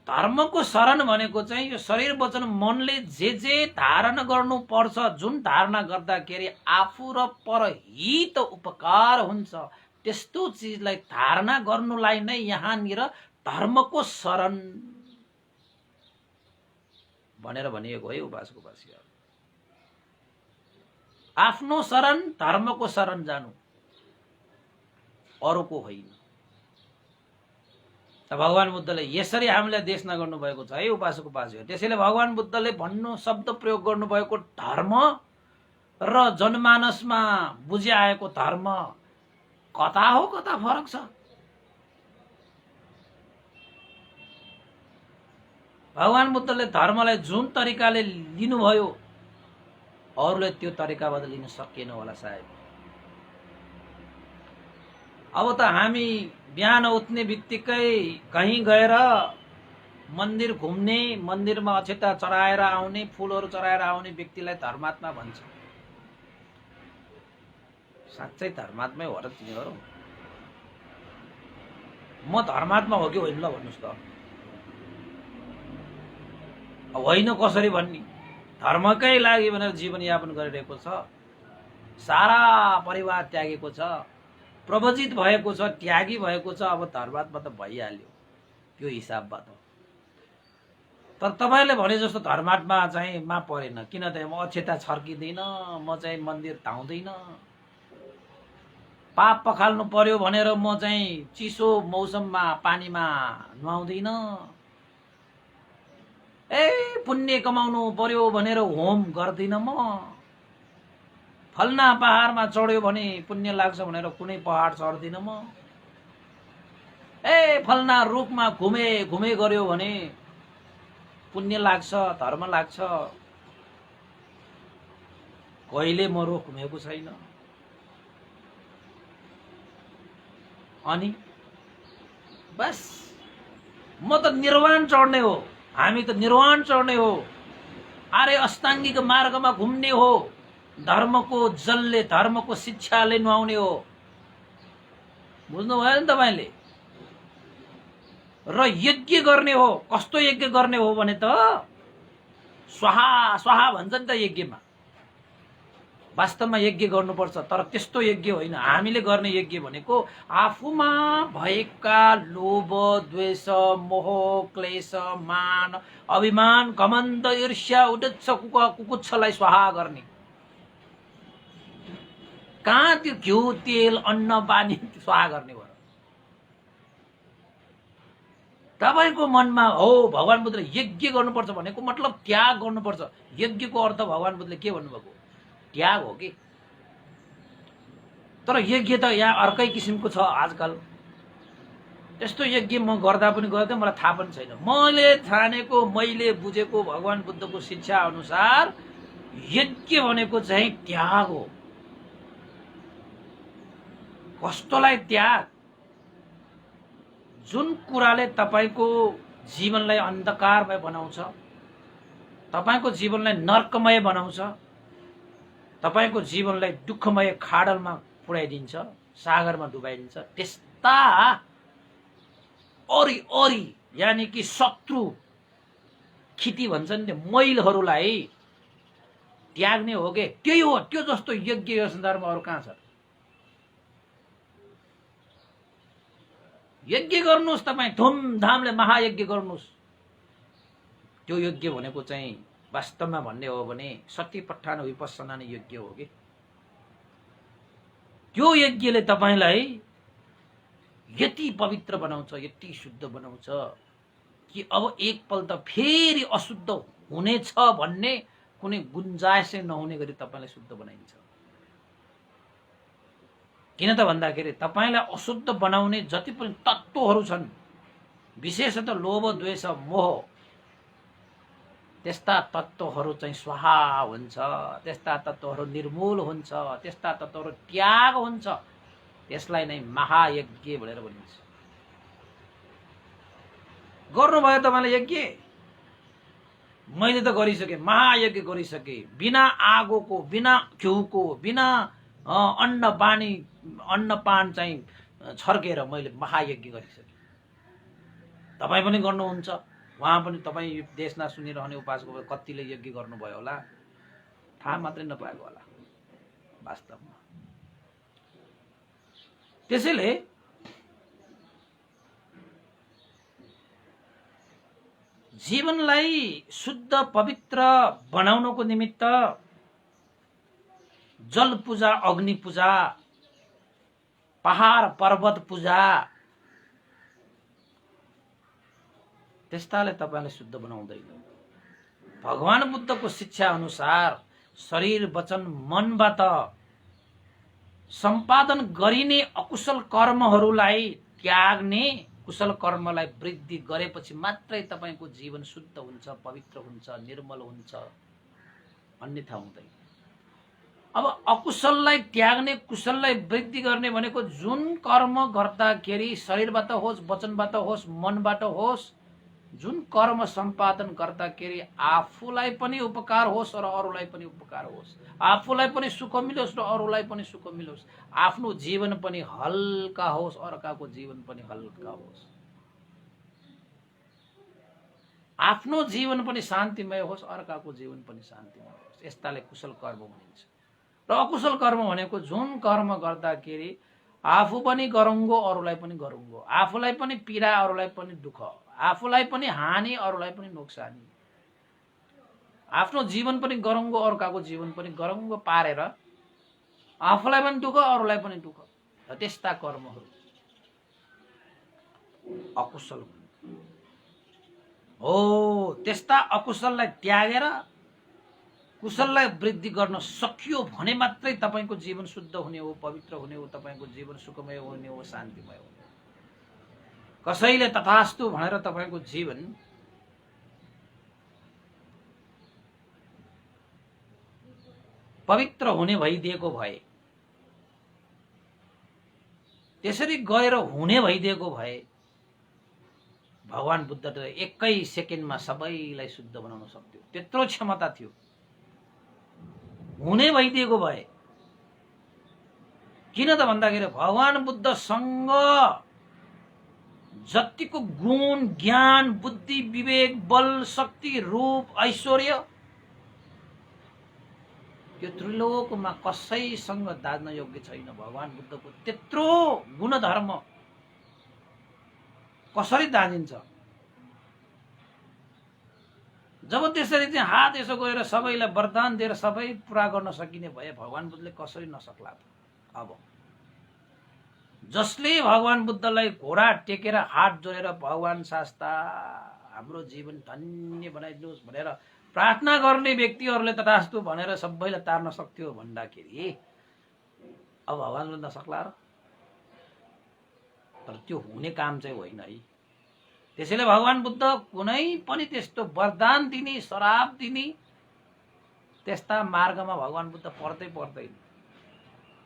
धर्मको शरण भनेको चाहिँ यो शरीर वचन मनले जे धारण गर्नु पर्छ, जुन धारणा गर्दाखेरि आफू र परहित उपकार हुन्छ, त्यस्तो चिजलाई धारणा गर्नुलाई नै यहाँनिर धर्मको शरण भनेर भनिएको है उपासक उपासिकाहरू। आफ्नो शरण धर्मको शरण जानु, अरूको होइन। त भगवान बुद्धले यसरी हामीलाई देशना गर्नुभएको छ है उपासक उपासिकाहरू। त्यसैले भगवान बुद्धले भन्नु शब्द प्रयोग गर्नुभएको धर्म र जनमानसमा बुझिआएको धर्म कता हो कता फरक छ। भगवान बुद्धले धर्मलाई जुन तरिकाले लिनुभयो अरूले त्यो तरिकाबाट लिन सकिएन होला सायद। अब त हामी बिहान उठ्ने बित्तिकै कहीँ गएर मन्दिर घुम्ने, मन्दिरमा अक्षता चढाएर आउने, फुलहरू चढाएर आउने व्यक्तिलाई धर्मात्मा भन्छ। साँच्चै धर्मात्मै हो र तिनीहरू? म धर्मात्मा हो कि होइन ल भन्नुहोस् त। होइन कसरी भन्ने? धर्मकै लागि भनेर जीवनयापन गरिरहेको छ, सारा परिवार त्यागेको छ, प्रवजित भएको छ, त्यागी भएको छ। अब धर्मात्मा त भइहाल्यो त्यो हिसाबबाट। तर तपाईँले भने जस्तो धर्मात्मा चाहिँ मा परेन। किन त म अक्षता छर्किँदैन, म चाहिँ मन्दिर धाउँदैन, पाप पखाल्नु पर्यो भनेर म चाहिँ चिसो मौसममा पानीमा नुहाउँदैन, पुण्य कमाउनु पर्यो भनेर होम गर्दिन, म फल्ना पहाडमा चढ्यो भने पुण्य लाग्छ भनेर कुनै पहाड चढ्दिन, म फल्ना रुखमा घुमे गर्यो भने पुण्य लाग्छ, धर्म लाग्छ। कहिले म रुख घुमेको छैन। अनि बस म त निर्वाण चढ्ने हो, हामी त निर्वाण चढ्ने हो, अरे अष्टाङ्गिक मार्गमा घुम्ने हो, धर्मको जलले, धर्मको शिक्षाले नुहाउने हो। बुझ्नुभयो नि तपाईँले? र यज्ञ गर्ने हो। कस्तो यज्ञ गर्ने हो भने त स्वाहा स्वाहा भन्छ नि त यज्ञमा। वास्तवमा यज्ञ गर्नुपर्छ, तर त्यस्तो यज्ञ होइन। हामीले गर्ने यज्ञ भनेको आफूमा भएका लोभ, द्वेष, मोह, क्लेश, मान, अभिमान, घमण्ड, ईर्ष्या, उद्देश्य, कुकुच्छलाई स्वाहा गर्ने। कहाँ त्यो घिउ, तेल, अन्न, पानी स्वाहा गर्ने भयो? तपाईँको मनमा हो भगवान बुद्धले यज्ञ गर्नुपर्छ भनेको मतलब त्याग गर्नुपर्छ। यज्ञको अर्थ भगवान बुद्धले के भन्नुभएको? त्याग हो कि। तर यज्ञ त यहाँ अर्कै किसिमको छ आजकल। त्यस्तो यज्ञ म गर्दा पनि गर्दै मलाई थाहा पनि छैन। मैले ठानेको, मैले बुझेको भगवान बुद्धको शिक्षा अनुसार यज्ञ भनेको चाहिँ त्याग हो। कस्तोलाई त्याग? जुन कुराले तपाईको जीवनलाई अन्धकारमय बनाउँछ, तपाईको जीवनलाई नर्कमय बनाउँछ, तपाईको जीवनलाई दुःखमय खाडलमा पुर्याइदिन्छ, सागरमा डुबाइदिन्छ, त्यस्ता ओरी यानी कि शत्रु खिती भन्छन् नि, मैलहरूलाई त्याग्ने हो के? त्यही हो। त्यो जस्तो यज्ञ यो संसारमा अरू कहाँ छ? यज्ञ गर्नुहोस्, तपाईँ धुमधामले महायज्ञ गर्नुहोस्। त्यो यज्ञ भनेको चाहिँ वास्तवमा भन्ने हो भने सतीपट्ठान विपස්සना नै यज्ञ हो कि। त्यो यज्ञले तपाईलाई यति पवित्र बनाउँछ, यति शुद्ध बनाउँछ कि अब एकपल्ट फेरि अशुद्ध हुनेछ भन्ने कुनै गुन्जाइसै नहुने गरी तपाईलाई शुद्ध बनाइन्छ। किन त भन्दाखेरि तपाईलाई अशुद्ध बनाउने जति पनि तत्त्वहरू छन्, विशेषतः लोभ, द्वेष, मोह, त्यस्ता तत्त्वहरू चाहिँ स्वाहा हुन्छ, त्यस्ता तत्त्वहरू निर्मूल हुन्छ, त्यस्ता तत्त्वहरू त्याग हुन्छ। त्यसलाई नै महायज्ञ भनेर भनिन्छ। गर्नुभयो तपाईले यज्ञ? मैले त गरिसके, महायज्ञ गरिसके, बिना आगोको, बिना घिउको, बिना अन्नपान चाहिँ छर्केर मैले महायज्ञ गरिसके। तपाईँ पनि गर्नुहुन्छ। वहाँ पनि तपाईँ देशमा सुनिरहने उपासको कतिले यज्ञ गर्नुभयो होला, थाहा मात्रै नपाएको होला वास्तवमा। त्यसैले जीवनलाई शुद्ध पवित्र बनाउनको निमित्त जल पूजा, अग्नि पूजा, पहाड पर्वत पूजा, त्यस्ताले तपाईलाई शुद्ध बनाउँदैन। भगवान बुद्धको शिक्षा अनुसार शरीर, वचन, मनबाट सम्पादन गरिने अकुशल कर्महरूलाई त्याग्ने, कुशल कर्मलाई वृद्धि गरेपछि मात्रै तपाईको जीवन शुद्ध हुन्छ, पवित्र हुन्छ, निर्मल हुन्छ, अन्यथा हुँदैन। अब अकुशललाई त्याग्ने, कुशललाई वृद्धि गर्ने भनेको जुन कर्म गर्दाखेरि शरीरबाट होस्, वचनबाट होस्, मनबाट होस्, जुन कर्म सम्पादन गर्दाखेरि आफूलाई पनि उपकार होस् र अरूलाई पनि उपकार होस्, आफूलाई पनि सुख मिलोस् र अरूलाई पनि सुख मिलोस्, आफ्नो जीवन पनि हल्का होस्, अर्काको जीवन पनि हल्का होस्, आफ्नो जीवन पनि शान्तिमय होस्, अर्काको जीवन पनि शान्तिमय होस्, यस्ताले कुशल कर्म भनिन्छ। र अकुशल कर्म भनेको जुन कर्म गर्दाखेरि आफू पनि गरुङ्गो, अरूलाई पनि गरुङ्गो, आफूलाई पनि पीडा, अरूलाई पनि दुःख, आफूलाई पनि हानि, अरूलाई पनि नोक्सानी, आफ्नो जीवन पनि गरुङ्गो, अर्काको जीवन पनि गरुङ्गो पारेर आफूलाई पनि दुःख, अरूलाई पनि दुःख, त्यस्ता कर्महरू अकुशल हो। त्यस्ता अकुशललाई त्यागेर कुशललाई वृद्धि गर्न सकियो भने मात्रै तपाईको जीवन शुद्ध हुने हो, पवित्र हुने हो, तपाईको जीवन सुखमय हुने हो, शान्तिमय हो। कसैले तथास्तु भनेर तपाईको जीवन पवित्र हुने भइदिएको भए, त्यसरी गएर हुने भइदिएको भए भगवान बुद्धले एकै सेकेन्डमा सबैलाई शुद्ध बनाउन सक्थ्यो। त्यत्रो क्षमता थियो। हुने भइदिएको भए। किन त भन्दाखेरि भगवान बुद्धसँग जतिको गुण, ज्ञान, बुद्धि, विवेक, बल, शक्ति, रूप, ऐश्वर्य, यो त्रिलोकमा कसैसँग दाज्न योग्य छैन। भगवान बुद्धको त्यत्रो गुणधर्म कसरी दाजिन्छ? जब त्यसरी चाहिँ हात यसो गएर सबैलाई वरदान दिएर सबै पुरा गर्न सकिने भए भगवान बुद्धले कसरी नसक्ला त? अब जसले भगवान बुद्धलाई घोडा टेकेर हात जोडेर भगवान शास्ता हाम्रो जीवन धन्य बनाइदिनुहोस् भनेर प्रार्थना गर्ने व्यक्तिहरूले तथास्तु भनेर सबैलाई तार्न सक्थ्यो भन्दाखेरि अब भगवान बुद्ध नसक्ला र? तर त्यो हुने काम चाहिँ होइन है। त्यसैले भगवान बुद्ध कुनै पनि त्यस्तो वरदान दिने, श्राप दिने त्यस्ता मार्गमा भगवान बुद्ध पर्दैन।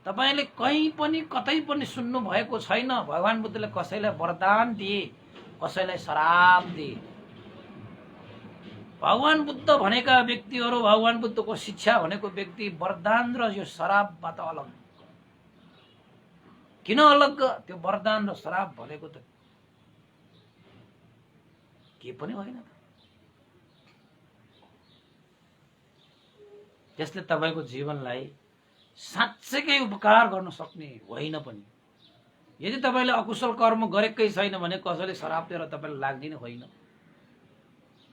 तपाईले कहीँ पनि कतै पनि सुन्नु भएको छैन भगवान बुद्धले कसैलाई वरदान दिए, कसैलाई श्राप दिए। भगवान बुद्ध भनेका व्यक्तिहरू, भगवान बुद्धको शिक्षा भनेको व्यक्ति वरदान र यो श्रापबाट अलग। किन अलग? त्यो वरदान र श्राप भनेको त के पनि होइन। त्यसले तपाईको जीवनलाई साँच्चैकै उपकार गर्न सक्ने होइन पनि। यदि तपाईले अकुशल कर्म गरेकै छैन भने कसैले श्राप दिएर तपाईलाई लाग्दिने होइन।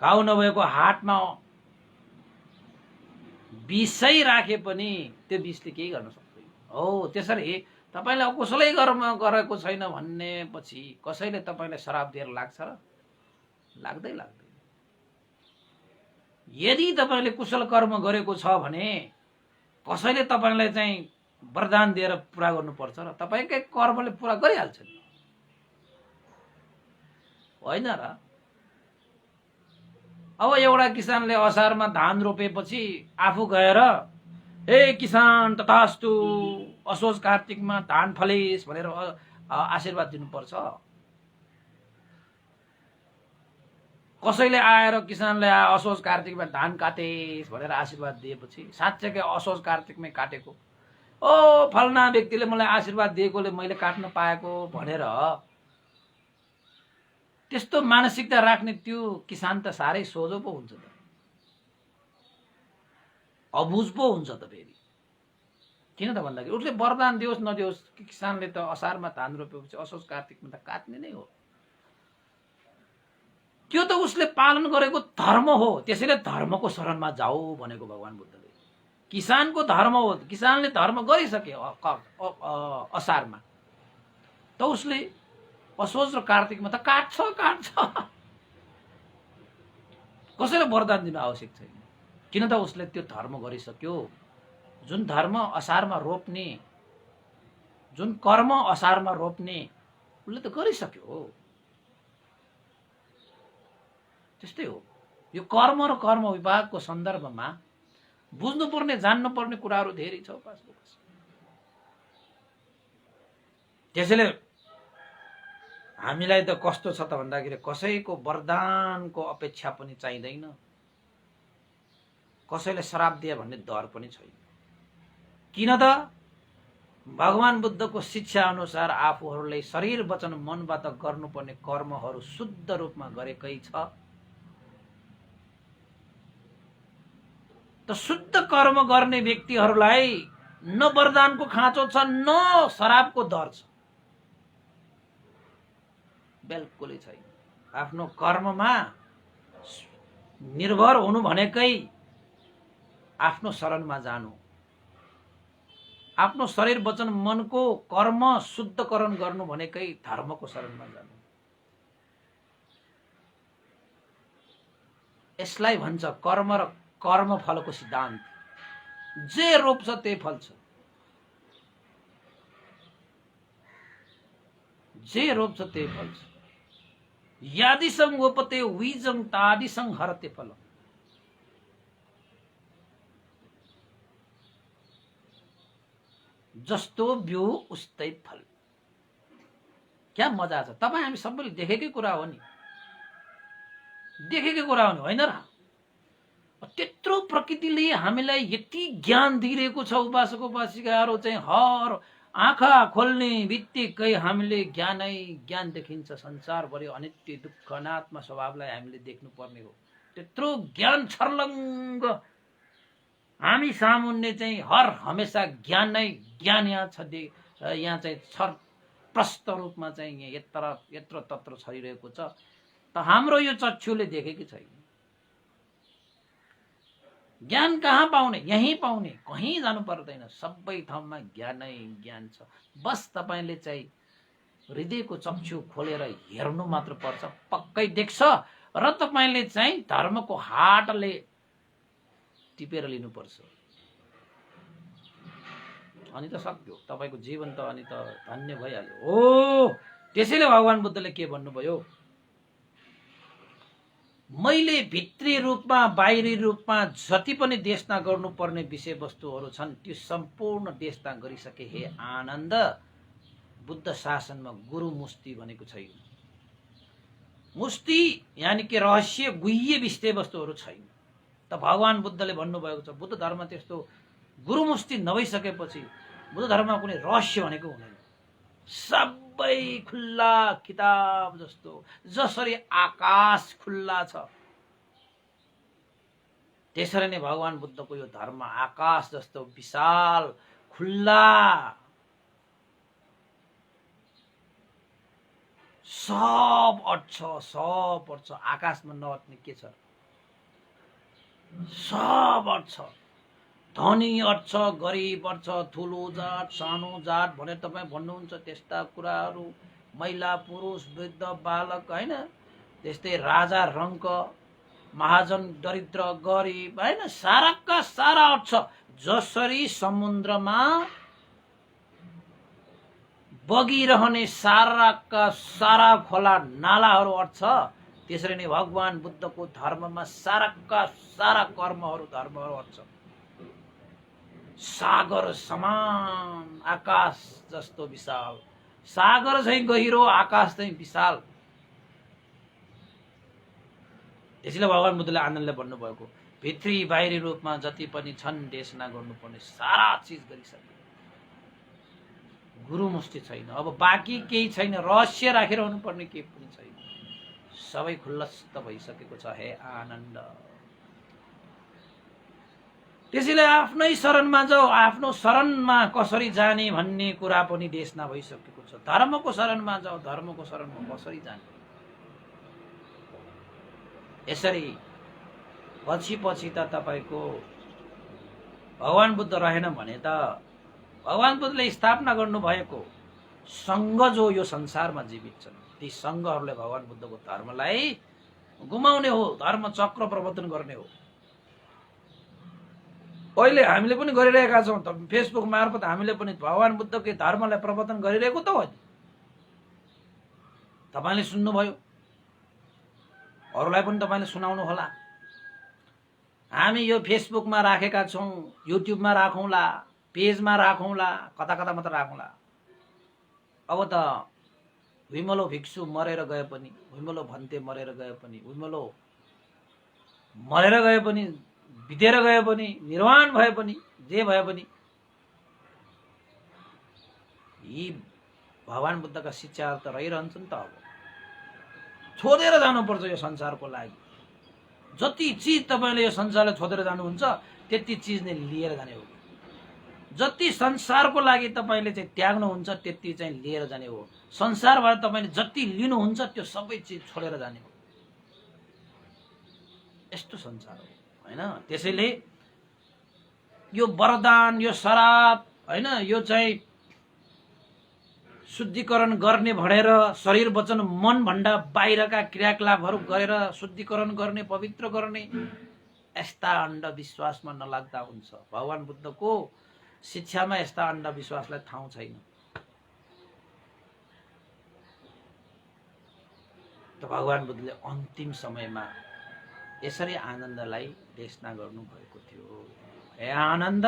घाउ नभएको हातमा विषै राखे पनि त्यो विषले केही गर्न सक्दैन। हो, त्यसरी तपाईले अकुशलै कर्म गरेको छैन भन्नेपछि कसैले तपाईलाई श्राप दिएर लाग्छ र? लाग्दैन। यदि तपाईले कुशल कर्म गरेको छ भने कसैले तपाईलाई चाहिँ वरदान दिएर पूरा गर्नुपर्छ र? तपाईकै कर्मले पूरा गरिहाल्छ नि, होइन र? अब एउटा किसानले असारमा धान रोपेपछि आफू गएर ए किसान तथास्तु असोज कार्तिकमा धान फलेस् भनेर आशीर्वाद दिनुपर्छ। कसैले आएर किसानले असोज कार्तिकमा धान काटेस् भनेर आशीर्वाद दिएपछि साँच्चैकै असोज कार्तिकमै काटेको, ओ फलना व्यक्तिले मलाई आशीर्वाद दिएकोले मैले काट्न पाएको भनेर त्यस्तो मानसिकता राख्ने त्यो किसान त साह्रै सोझो पो हुन्छ त, अबुझ पो हुन्छ त फेरि। किन त भन्दाखेरि उसले वरदान दियोस् नदियोस्, किसानले त असारमा धान रोपेपछि असोज कार्तिकमा त काट्ने नै हो। त्यो त उसले पालन गरेको धर्म हो, त्यसैले धर्मको शरणमा जाऊ भनेको भगवान बुद्धले। किसानको धर्म हो, किसानले धर्म गरिसके असारमा, त उसले असोज र कार्तिकमा त काट्छ। कसैले वरदान दिनु आवश्यक छैन, किन त उसले त्यो धर्म गरिसक्यो। जुन धर्म असारमा रोप्ने, जुन कर्म असारमा रोप्ने उसले त गरिसक्यो। त्यस्तै हो यो कर्म र कर्म विभागको सन्दर्भमा बुझ्नुपर्ने जान्नुपर्ने कुराहरू धेरै छ। त्यसैले हामीलाई त कस्तो छ त भन्दाखेरि कसैको वरदानको अपेक्षा पनि चाहिँदैन, कसैले श्राप दिए भन्ने डर पनि छैन। किन त भगवान बुद्धको शिक्षा अनुसार आफूहरूले शरीर वचन मनबाट गर्नुपर्ने कर्महरू शुद्ध रूपमा गरेकै छ। त शुद्ध कर्म गर्ने व्यक्तिहरूलाई न वरदानको खाँचो छ न श्रापको डर छ, बिल्कुलै छैन। आफ्नो कर्ममा निर्भर हुनु भनेकै आफ्नो शरणमा जानु, आफ्नो शरीर वचन मनको कर्म शुद्धकरण गर्नु भनेकै धर्मको शरणमा जानु। यसलाई भन्छ कर्म र कर्म फलको सिद्धान्त। जे रोप्छ त्यही फल्छ, जे रोप्छ त्यही फल्छ। यादिसं वोपते वीजं तादिसं हरते फलम्। जस्तो बिउ उस्तै फल। क्या मजा छ। तपाईँ हामी सबैले देखेकै कुरा हो नि, देखेकै कुरा हो नि, होइन र? त्यत्रो प्रकृतिले हामीलाई यति ज्ञान दिइरहेको छ। उपासक उपासिकाहरू चाहिँ हर आँखा खोल्ने बित्तिकै हामीले ज्ञानै ज्ञान देखिन्छ। संसारभरि अनित्य दुःख अनात्मा स्वभावलाई हामीले देख्नु पर्ने हो। त्यत्रो ज्ञान छर्लङ्ग हामी सामुन्ने चाहिँ हर हमेसा ज्ञान नै ज्ञान यहाँ छ। यहाँ चाहिँ छर प्रष्ट रूपमा चाहिँ यत्र तत्र छरिरहेको छ। त हाम्रो यो चक्षुले देखेकै छैन। ज्ञान कहाँ पाउने? यहीँ पाउने, कहीँ जानु पर्दैन। सबै ठाउँमा ज्ञानै ज्ञान छ। बस तपाईले चाहिँ हृदयको चक्षु खोलेर हेर्नु मात्र पर्छ, पक्कै देख्छ। र तपाईले चाहिँ धर्मको हाटले टिपेर लिनुपर्छ, अनि त सक्यो तपाईको जीवन त, अनि त धन्य भइहाल्यो। हो, त्यसैले भगवान बुद्धले के भन्नुभयो? मैले भित्री रूपमा बाहिरी रूपमा जति पनि देशना गर्नुपर्ने विषयवस्तुहरू छन् त्यो सम्पूर्ण देशना गरिसके हे आनन्द। बुद्ध शासनमा गुरु मुस्ती भनेको छैन। मुस्ती यानि कि रहस्य गुह्य विषयवस्तुहरू छैन। त भगवान बुद्धले भन्नुभएको छ बुद्ध धर्म त्यस्तो गुरु मुस्ती नभइसकेपछि बुद्ध धर्ममा कुनै रहस्य भनेको हुँदैन। सबै खुल्ला किताब जस्तो, जसरी आकाश खुल्ला छ त्यसरी नै भगवान बुद्धको यो धर्म आकाश जस्तो विशाल खुल्ला, सब अट्छ। आकाशमा नअट्ने के छ? सब अट्छ। धनी अट्छ, गरिब अट्छ, ठुलो जात सानो जात भनेर तपाईँ भन्नुहुन्छ त्यस्ता कुराहरू, महिला पुरुष वृद्ध बालक होइन, त्यस्तै राजा रङ्क महाजन दरिद्र गरिब होइन, साराका सारा अट्छ। जसरी समुद्रमा बगिरहने साराका सारा खोला नालाहरू अट्छ त्यसरी नै भगवान बुद्धको धर्ममा साराका सारा कर्महरू धर्महरू अट्छ। सागर समान, आकाश जस्तो विशाल, सागर चाहिँ गहिरो, आकाश चाहिँ विशाल। त्यसैले भगवान बुद्धले आनन्दले भन्नुभएको भित्री बाहिरी रूपमा जति पनि छन् देशना गर्नुपर्ने सारा चिज गरिसके। गुरु मुष्टि छैन, अब बाँकी केही छैन, रहस्य राखेर हुनुपर्ने केही पनि छैन। सबै खुल्लस्त भइसकेको छ हे आनन्द। त्यसैले आफ्नै शरणमा जाऊ। आफ्नो शरणमा कसरी जाने भन्ने कुरा पनि देशना भइसकेको छ। धर्मको शरणमा जाऊ, धर्मको शरणमा कसरी जाने। यसरी पछि पछि त तपाईको भगवान बुद्ध रहेन भने त भगवान बुद्धले स्थापना गर्नुभएको सङ्घ जो यो संसारमा जीवित छन् ती सङ्घहरूले भगवान बुद्धको धर्मलाई गुमाउने हो, धर्म चक्र प्रवर्तन गर्ने हो। अहिले हामीले पनि गरिरहेका छौँ त, फेसबुक मार्फत हामीले पनि भगवान बुद्धकै धर्मलाई प्रवर्तन गरिरहेको त हो। तपाईँले सुन्नुभयो, अरूलाई पनि तपाईँले सुनाउनु होला। हामी यो फेसबुकमा राखेका छौँ, युट्युबमा राखौँला, पेजमा राखौँला, कता कता मात्र राखौँला। अब त विमलो भिक्षु मरेर गए पनि, विमलो भन्ते मरेर गए पनि, विमलो मरेर गए पनि, बितेर गए पनि, निर्वाण भए पनि, जे भए पनि यी भगवान बुद्धका शिक्षाहरू त रहिरहन्छन् त। अब छोडेर जानुपर्छ यो संसारको लागि। जति चिज तपाईँले यो संसारलाई छोडेर जानुहुन्छ त्यति चिज नै लिएर जाने हो। जति संसारको लागि तपाईँले चाहिँ त्याग्नुहुन्छ त्यति चाहिँ लिएर जाने हो। संसारबाट तपाईँले जति लिनुहुन्छ त्यो सबै चिज छोडेर जाने हो। यस्तो संसार हो होइन। त्यसैले यो वरदान, यो शराब होइन, यो चाहिँ शुद्धिकरण गर्ने भनेर शरीर वचन मन भन्दा बाहिरका क्रियाकलापहरू गरेर शुद्धिकरण गर्ने, पवित्र गर्ने, यस्ता अन्धविश्वासमा नलाग्दा हुन्छ। भगवान बुद्धको शिक्षामा यस्ता अन्धविश्वासलाई ठाउँ छैन। त भगवान बुद्धले अन्तिम समयमा यसरी आनन्दलाई देशना गर्नुभएको थियो। हे आनन्द,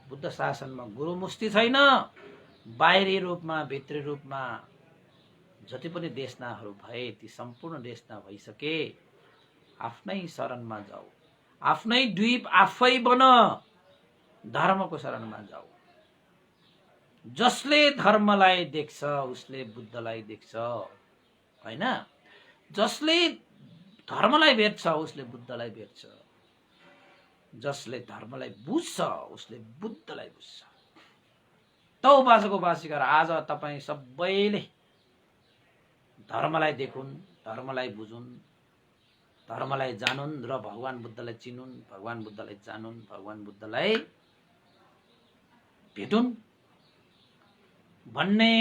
बुद्ध शासनमा गुरु मुष्टि छैन। बाहिरी रूपमा भित्री रूपमा जति पनि देशनाहरू भए ती सम्पूर्ण देशना भइसके। आफ्नै शरणमा जाऊ, आफ्नै द्वीप आफै बन, धर्मको शरणमा जाऊ। जसले धर्मलाई देख्छ उसले बुद्धलाई देख्छ होइन। जसले धर्मलाई भेट्छ उसले बुद्धलाई भेट्छ। जसले धर्मलाई बुझ्छ उसले बुद्धलाई बुझ्छ। त उपासक उपासिका आज तपाईँ सबैले धर्मलाई देखुन्, धर्मलाई बुझुन्, धर्मलाई जानुन् र भगवान बुद्धलाई चिनुन्, भगवान बुद्धलाई जानुन्, भगवान बुद्धलाई भेटुन् भन्ने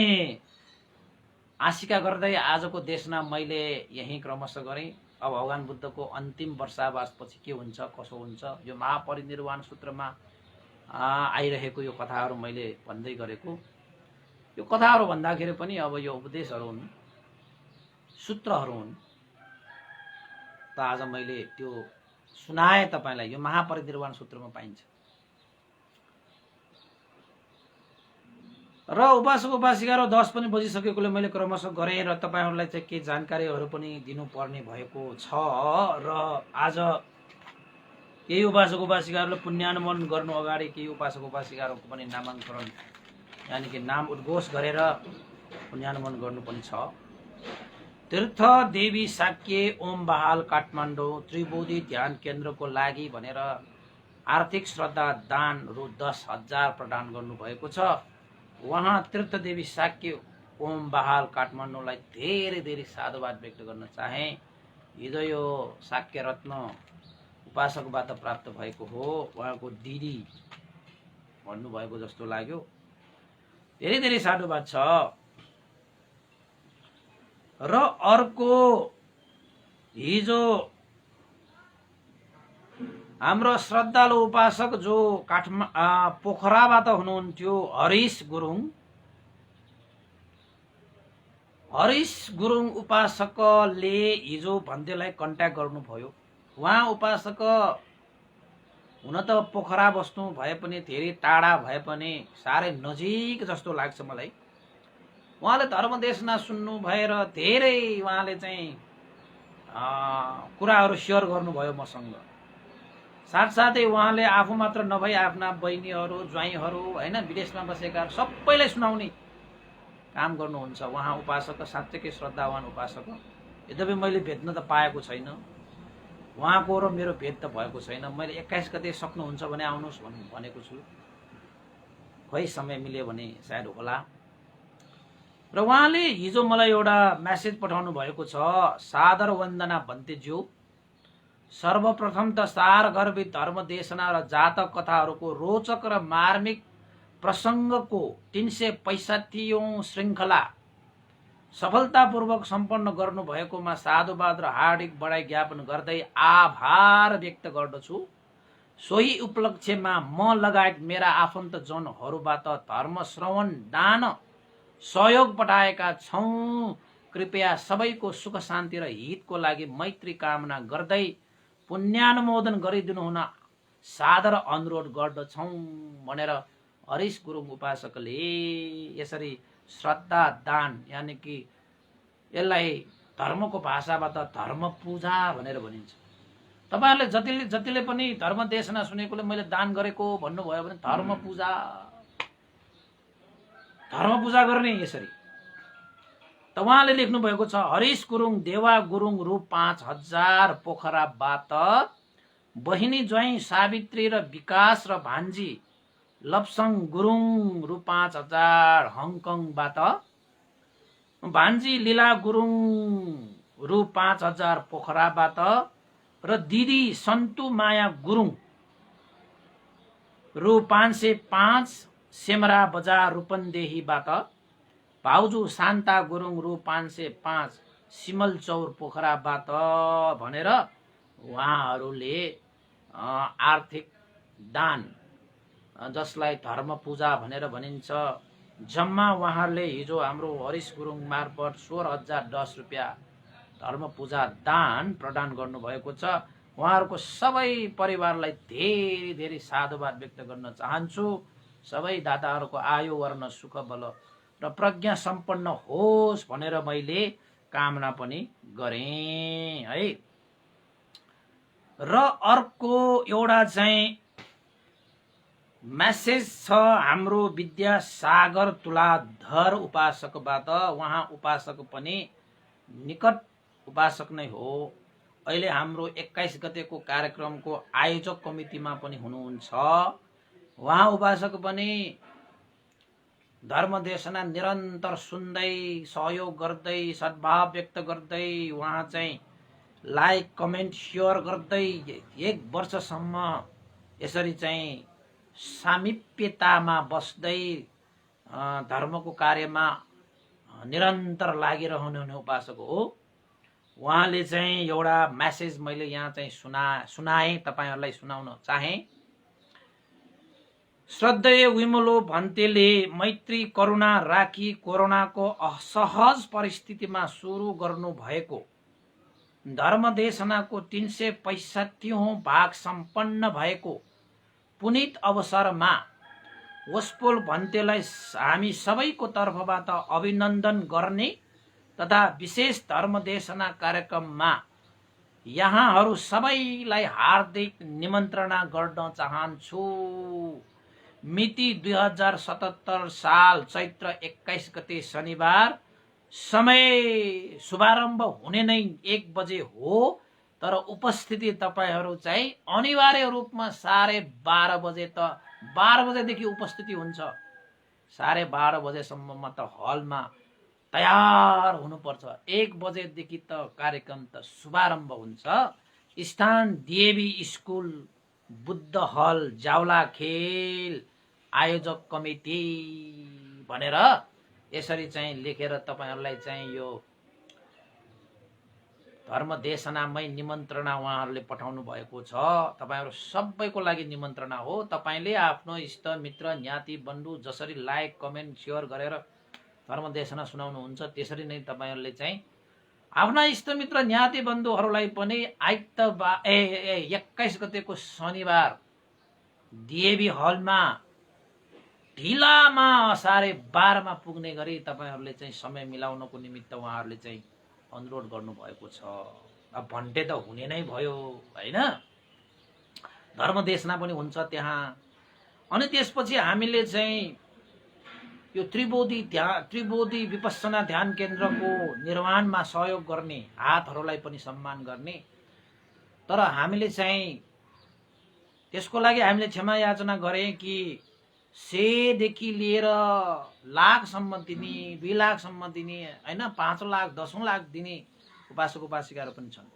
आशिका गर्दै आजको देशमा मैले यही क्रमशः गरेँ। अब भगवान बुद्धको अन्तिम वर्षावासपछि के हुन्छ कसो हुन्छ यो महापरिनिर्वाण सूत्रमा आइरहेको यो कथाहरू मैले भन्दै गरेको। यो कथाहरू भन्दाखेरि पनि अब यो उपदेशहरू हुन्, सूत्रहरू हुन्। त आज मैले त्यो सुनाएँ तपाईँलाई। यो महापरिनिर्वाण सूत्रमा पाइन्छ। र उपासक उपासिकाहरू 10 पनि बजिसकेकोले मैले क्रमशः गरेँ र तपाईँहरूलाई चाहिँ केही जानकारीहरू पनि दिनुपर्ने भएको छ। र आज केही उपासक उपासिकाहरूले पुण्यानुमोदन गर्नु अगाडि केही उपासक उपासिकाहरूको पनि नामाङ्करण यानि कि नाम उद्घोष गरेर पुण्यानुमोदन गर्नु पनि छ। तीर्थ देवी शाक्य ओम बहाल काठमाडौँ त्रिबोधी ध्यान केन्द्रको लागि भनेर आर्थिक श्रद्धा दान रु 10,000 प्रदान गर्नुभएको छ। उहाँ तीर्थ देवी शाक्य ओम बहाल काठमाडौँलाई धेरै धेरै साधुवाद व्यक्त गर्न चाहे। हिजो यो शाक्य रत्न उपासकबाट प्राप्त भएको हो। उहाँको दिदी भन्नुभएको जस्तो लाग्यो। धेरै धेरै साधुवाद छ। र अर्को हिजो हाम्रो श्रद्धालु उपासक जो पोखराबाट हुनुहुन्थ्यो हरिश गुरुङ उपासकले हिजो भन्देलाई कन्ट्याक्ट गर्नुभयो। उहाँ उपासक हुन त पोखरा बस्नु भए पनि धेरै टाढा भए पनि साह्रै नजिक जस्तो लाग्छ मलाई। उहाँले धर्मदेशना सुन्नु भएर धेरै उहाँले चाहिँ कुराहरू सेयर गर्नुभयो मसँग। साथसाथै उहाँले आफू मात्र नभई आफ्ना बहिनीहरू ज्वाइँहरू होइन विदेशमा बसेका सबैलाई सुनाउने काम गर्नुहुन्छ। उहाँ उपासक साँच्चैकै श्रद्धावान उपासक। यद्यपि मैले भेट्न त पाएको छैन। उहाँको र मेरो भेट त भएको छैन। मैले 21 गते सक्नुहुन्छ भने आउनुहोस् भनेको छु। खोइ समय मिल्यो भने सायद होला। र उहाँले हिजो मलाई एउटा मेसेज पठाउनु भएको छ। सादर वन्दना भन्तेज्यू, सर्वप्रथम त सारगर्भित धर्मदेशना र जातक कथाहरूको रोचक र मार्मिक प्रसङ्गको 365औं श्रृङ्खला सफलतापूर्वक सम्पन्न गर्नुभएकोमा साधुवाद र हार्दिक बधाई ज्ञापन गर्दै आभार व्यक्त गर्दछु। सोही उपलक्ष्यमा म लगायत मेरा आफन्तजनहरूबाट धर्म श्रवण दान सहयोग पठाएका छौँ। कृपया सबैको सुख शान्ति र हितको लागि मैत्री कामना गर्दै पुण्यानुमोदन गरिदिनु हुन सादर अनुरोध गर्दछौँ भनेर हरिश गुरुङ उपासकले यसरी श्रद्धा दान यानि कि यसलाई धर्मको भाषाबाट धर्म पूजा भनेर भनिन्छ। तपाईँहरूले जतिले पनि धर्म देशना सुनेकोले मैले दान गरेको भन्नुभयो भने धर्म पूजा गर्ने यसरी। त उहाँले लेख्नु भएको छ हरिश गुरुङ देवा गुरुङ रु 5,000 पोखराबाट, बहिनी ज्वाइँ सावित्री र विकास र भान्जी लप्सङ गुरुङ रु 5,000 हङकङबाट, भान्जी लीला गुरुङ रु 5,000 पोखराबाट र दिदी सन्तु माया गुरुङ रु 505 सेमरा बजार रूपन्देहीबाट, भाउजू शान्ता गुरुङ रु 505 सिमलचौर पोखराबाट भनेर उहाँहरूले आर्थिक दान जसलाई धर्म पूजा भनेर भनिन्छ जम्मा उहाँहरूले हिजो हाम्रो हरिश गुरुङ मार्फत 16,010 रुपियाँ धर्म पूजा दान प्रदान गर्नुभएको छ। उहाँहरूको सबै परिवारलाई धेरै धेरै साधुवाद व्यक्त गर्न चाहन्छु। सबै दाताहरूको आयु वर्ण सुख बल र प्रज्ञा सम्पन्न होस् भनेर मैले कामना पनि गरेँ है। र अर्को एउटा चाहिँ मेसेज छ हाम्रो विद्यासागर तुलाधर उपासकबाट। उहाँ उपासक पनि निकट उपासक नै हो। अहिले हाम्रो 21 गतेको कार्यक्रमको आयोजक कमिटीमा पनि हुनुहुन्छ। उहाँ उपासक पनि धर्म देशना निरन्तर सुन्दै सहयोग गर्दै सद्भाव व्यक्त गर्दै उहाँ चाहिँ लाइक कमेन्ट सेयर गर्दै 1 वर्षसम्म यसरी चाहिँ सामिप्यतामा बस्दै धर्मको कार्यमा निरन्तर लागिरहने उपासक हो। उहाँले चाहिँ एउटा मेसेज मैले यहाँ चाहिँ सुनाएँ, तपाईहरुलाई सुनाउन चाहे। श्रद्धेय विमलो भन्तेले मैत्री करुणा राखी कोरोनाको असहज परिस्थितिमा सुरु गर्नु भएको धर्मदेशनाको 365औं भाग सम्पन्न भएको पुनित अवसरमा वस्पोल भन्तेलाई हामी सबैको तर्फबाट अभिनन्दन गर्ने तथा विशेष धर्मदेशना कार्यक्रममा यहाँहरू सबैलाई हार्दिक निमन्त्रणा गर्न चाहन्छु। मिति 2077 साल चैत्र 21 गते शनिबार। समय शुभारम्भ हुने नै 1 बजे हो, तर उपस्थिति तपाईहरू चाहिँ अनिवार्य रूपमा 12:30 बजे त 12 बजेदेखि उपस्थिति हुन्छ। 12:30 बजेसम्ममा त हलमा तयार हुनुपर्छ। 1 बजेदेखि त कार्यक्रम त शुभारम्भ हुन्छ। स्थान देवी स्कुल, बुद्ध हल, जावलाखेल, आयोजक कमिटी भनेर यसरी चाहिँ लेखेर तपाईहरुलाई चाहिँ यो धर्मदेशनामै निमन्त्रणा उहाँहरूले पठाउनु भएको छ। तपाईहरु सबैको लागि निमन्त्रणा हो। तपाईले आफ्नो इष्ट मित्र ज्ञाति बन्धु जसरी लाइक कमेन्ट शेयर गरेर धर्मदेशना सुनाउनुहुन्छ त्यसरी नै तपाईहरुले चाहिँ आफ्ना इष्ट मित्र ज्ञाति बन्धुहरूलाई पनि 21 गतेको शनिबार डीएभी हलमा ढिलामा 12:30 मा पुग्ने गरी तपाईहरुले चाहिँ समय मिलाउनको निमित्त उहाँहरूले चाहिँ अनुरोध गर्नु भएको छ। अब भन्टे त हुने नै भयो हैन, धर्मदेशना पनि हुन्छ त्यहाँ। अनि त्यसपछि हामीले चाहिँ यो त्रिबोधी विपස්සना ध्यान केन्द्रको निर्माणमा सहयोग गर्ने हातहरूलाई पनि सम्मान गर्ने। तर हामीले चाहिँ त्यसको लागि हामीले क्षमा याचना गरे कि सेदेखि लिएर लाखसम्म दिने, 2 लाखसम्म दिने हैन, 5 लाख 10 लाख दिने उपासक उपासिकाहरू पनि छन्।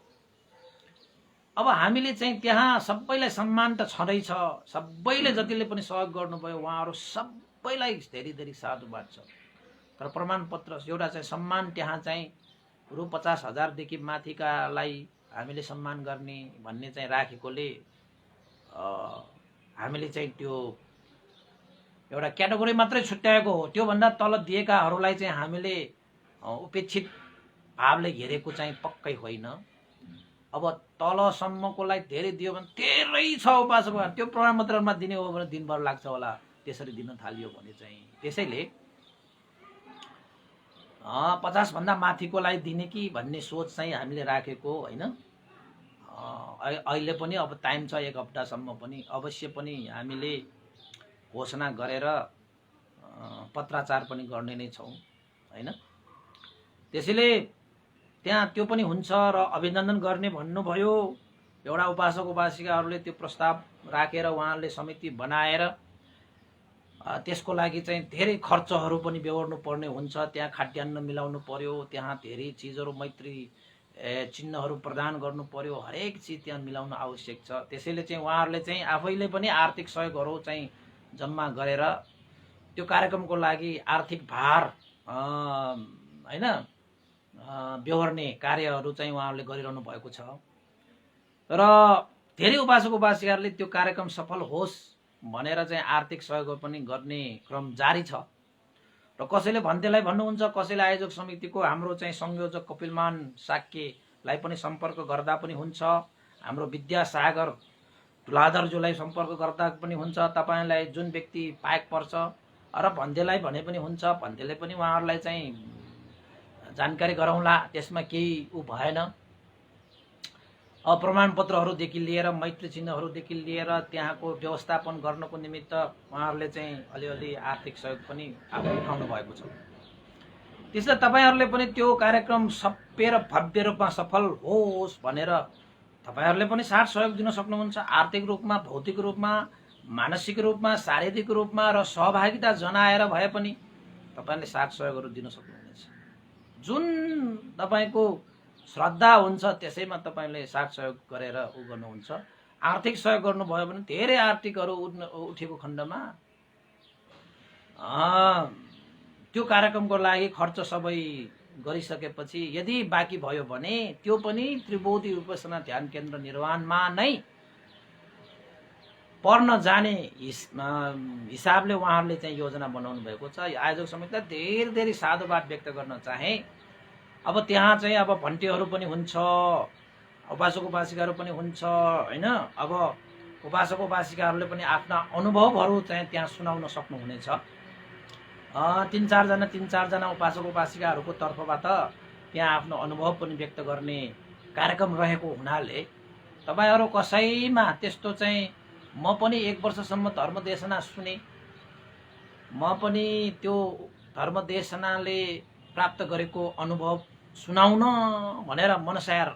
अब हामीले चाहिँ त्यहाँ सबैलाई सम्मान त छँदैछ। सबैले जतिले पनि सहयोग गर्नुभयो उहाँहरू सबैलाई धेरै धेरै साधुवाद छ। तर प्रमाणपत्र एउटा चाहिँ सम्मान त्यहाँ चाहिँ रु 50,000 देखि माथिकालाई हामीले सम्मान गर्ने भन्ने चाहिँ राखेकोले हामीले चाहिँ त्यो एउटा क्याटेगोरी मात्रै छुट्याएको हो। त्यो भन्दा तल दिएकाहरूलाई चाहिँ हामीले उपेक्षित भावले हेरेको चाहिँ पक्कै होइन। अब तलसम्मकोलाई धेरै दियो भने धेरै छ उपासक, त्यो प्रमाणपत्रमा दिने हो भने दिनभर लाग्छ होला, त्यसरी दिन थालियो भने चाहिँ। त्यसैले 50 भन्दा माथिकोलाई दिने कि भन्ने सोच चाहिँ हामीले राखेको होइन। अहिले पनि अब टाइम छ, 1 हप्तासम्म पनि अवश्य पनि हामीले घोषणा गरेर पत्राचार पनि गर्ने नै छौँ हैन। त्यसैले त्यहाँ त्यो पनि हुन्छ र अभिनन्दन गर्ने भन्नुभयो। एउटा उपासक उपासिकाहरूले त्यो प्रस्ताव राखेर उहाँहरूले समिति बनाएर त्यसको लागि चाहिँ धेरै खर्चहरू पनि बेहोर्नु पर्ने हुन्छ। त्यहाँ खाद्यान्न मिलाउनु पर्यो, त्यहाँ धेरै चिजहरू मैत्री चिन्हहरू प्रदान गर्नु पर्यो, हरेक चिज त्यहाँ मिलाउन आवश्यक छ। त्यसैले चाहिँ उहाँहरूले चाहिँ आफैले पनि आर्थिक सहयोगहरू चाहिँ जम्मा गरेर त्यो कार्यक्रमको लागि आर्थिक भार हैन बेहोर्ने कार्यहरू चाहिँ उहाँहरूले गरिरहनु भएको छ। र धेरै उपासक उपासिकाहरूले त्यो कार्यक्रम सफल होस् भनेर चाहिँ आर्थिक सहयोग पनि गर्ने क्रम जारी छ। र कसैले भन्तेलाई भन्नुहुन्छ, कसैले आयोजक समितिको हाम्रो चाहिँ संयोजक कपिलमान साक्यलाई पनि सम्पर्क गर्दा पनि हुन्छ, हाम्रो विद्यासागर तुलाधरज्यूलाई सम्पर्क गर्दा पनि हुन्छ, तपाईलाई जुन व्यक्ति पाएक पर्छ र भन्तेलाई भने पनि हुन्छ। भन्तेले पनि उहाँहरूलाई चाहिँ जानकारी गराउँला, त्यसमा केही भएन। प्रमाणपत्रहरूदेखि लिएर मैत्री चिन्हहरूदेखि लिएर त्यहाँको व्यवस्थापन गर्नको निमित्त उहाँहरूले चाहिँ अलिअलि आर्थिक सहयोग पनि आफू उठाउनु भएको छ। त्यसैले तपाईहरूले पनि त्यो कार्यक्रम सभ्य र भव्य रूपमा सफल होस् भनेर तपाईहरूले पनि साथ सहयोग दिन सक्नुहुन्छ। आर्थिक रूपमा, भौतिक रूपमा, मानसिक रूपमा, शारीरिक रूपमा र सहभागिता जनाएर भए पनि तपाईले साथ सहयोगहरू दिन सक्नुहुनेछ। जुन तपाईको श्रद्धा हुन्छ त्यसैमा तपाईले साथ सहयोग गरेर गर्नुहुन्छ। आर्थिक सहयोग गर्नुभयो भने धेरै आर्थिकहरू उठेको खण्डमा त्यो कार्यक्रमको लागि खर्च सबै गरिसकेपछि यदि बाँकी भयो भने त्यो पनि त्रिबोधी विपස්සना ध्यान केन्द्र निर्माणमा नै पर्न जाने हिसाबले उहाँहरूले चाहिँ योजना बनाउनु भएको छ। आयोजक समितिलाई धेरै धेरै साधुवाद व्यक्त गर्न चाहे। अब त्यहाँ चाहिँ अब भन्टेहरू पनि हुन्छ, उपासक उपासिकाहरू पनि हुन्छ होइन। अब उपासक उपासिकाहरूले पनि आफ्ना अनुभवहरू चाहिँ त्यहाँ सुनाउन सक्नुहुनेछ। तीन चारजना उपासक उपासिकाहरूको तर्फबाट त्यहाँ आफ्नो अनुभव पनि व्यक्त गर्ने कार्यक्रम रहेको हुनाले तपाईहरु कसैमा त्यस्तो चाहिँ म पनि 1 वर्षसम्म धर्मदेशना सुने, म पनि त्यो धर्मदेशनाले प्राप्त गरेको अनुभव सुनाउन भनेर मनसार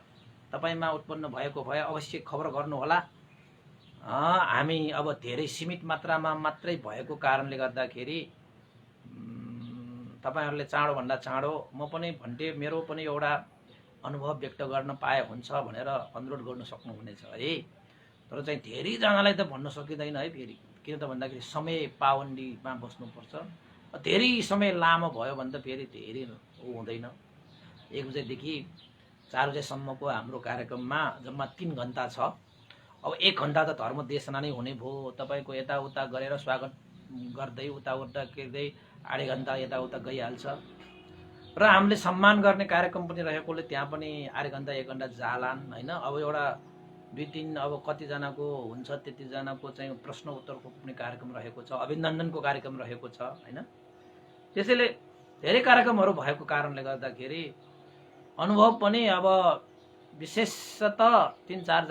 तपाईमा उत्पन्न भएको भए अवश्य खबर गर्नुहोला। हामी अब धेरै सीमित मात्रामा मात्रै भएको कारणले गर्दाखेरि तपाईहरुले चाँडो भन्दा चाँडो म पनि भन्टे मेरो पनि एउटा अनुभव व्यक्त गर्न पाए हुन्छ भनेर अनुरोध गर्न सक्नुहुनेछ है। तर चाहिँ धेरै जनालाई त भन्न सकिदैन है फेरि, किन त भन्दाखेरि समय पाबन्दीमा बस्नुपर्छ। धेरै समय लामो भयो भने त फेरि धेरै हुँदैन। 1 बजेदेखि 4 बजेसम्मको हाम्रो कार्यक्रममा जम्मा 3 घण्टा छ। अब 1 घण्टा त धर्मदेशना नै हुने भयो। तपाईको यताउता गरेर स्वागत गर्दै उताउता गर्दै 1.5 घण्टा यताउता गइहाल्छ र हामीले सम्मान गर्ने कार्यक्रम पनि रहेकोले त्यहाँ पनि 1.5 घण्टा 1 घण्टा जालान् हैन। अब एउटा 2-3 अब कति जनाको हुन्छ त्यति जनाको चाहिँ प्रश्न उत्तरको पनि कार्यक्रम रहेको छ, अभिनन्दनको कार्यक्रम रहेको छ हैन। त्यसैले धेरै कार्यक्रमहरू भएको कारणले गर्दाखेरि अनुभव पनि अब विशेषतः 3-4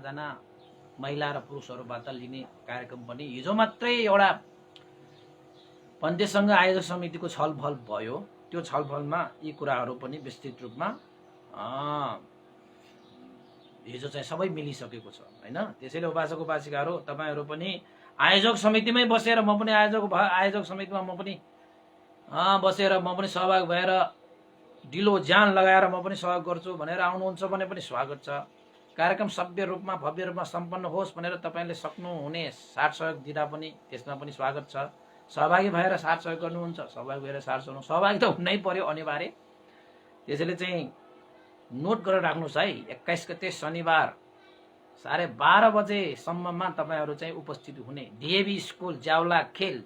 जना महिला र पुरुषहरूबाट लिने कार्यक्रम पनि हिजो मात्रै एउटा पन्देसङ्घ आयोजक समितिको छलफल भयो। त्यो छलफलमा यी कुराहरू पनि विस्तृत रूपमा हिजो चाहिँ सबै मिलिसकेको छ हैन। त्यसैले उपासक उपासिकाहरू तपाईहरु पनि आयोजक समितिमै बसेर म पनि आयोजक समितिमा म पनि बसेर म पनि सहभागी भएर ढिलो ज्यान लगाएर म पनि सहयोग गर्छु भनेर आउनुहुन्छ भने पनि स्वागत छ। कार्यक्रम सभ्य रूपमा भव्य रूपमा सम्पन्न होस् भनेर तपाईले सक्नुहुने साथ सहयोग दिँदा पनि त्यसमा पनि स्वागत छ। सहभागी भएर साथ सहयोग गर्नुहुन्छ, सहभागी भएर साथ सहयोग, सहभागी त हुनै पर्यो अनिवार्य। त्यसैले चाहिँ नोट गरेर राख्नुस् है। 21 गते शनिबार 12:30 बजेसम्ममा तपाईहरु चाहिँ उपस्थित हुने डीएभी स्कुल ज्याउला खेल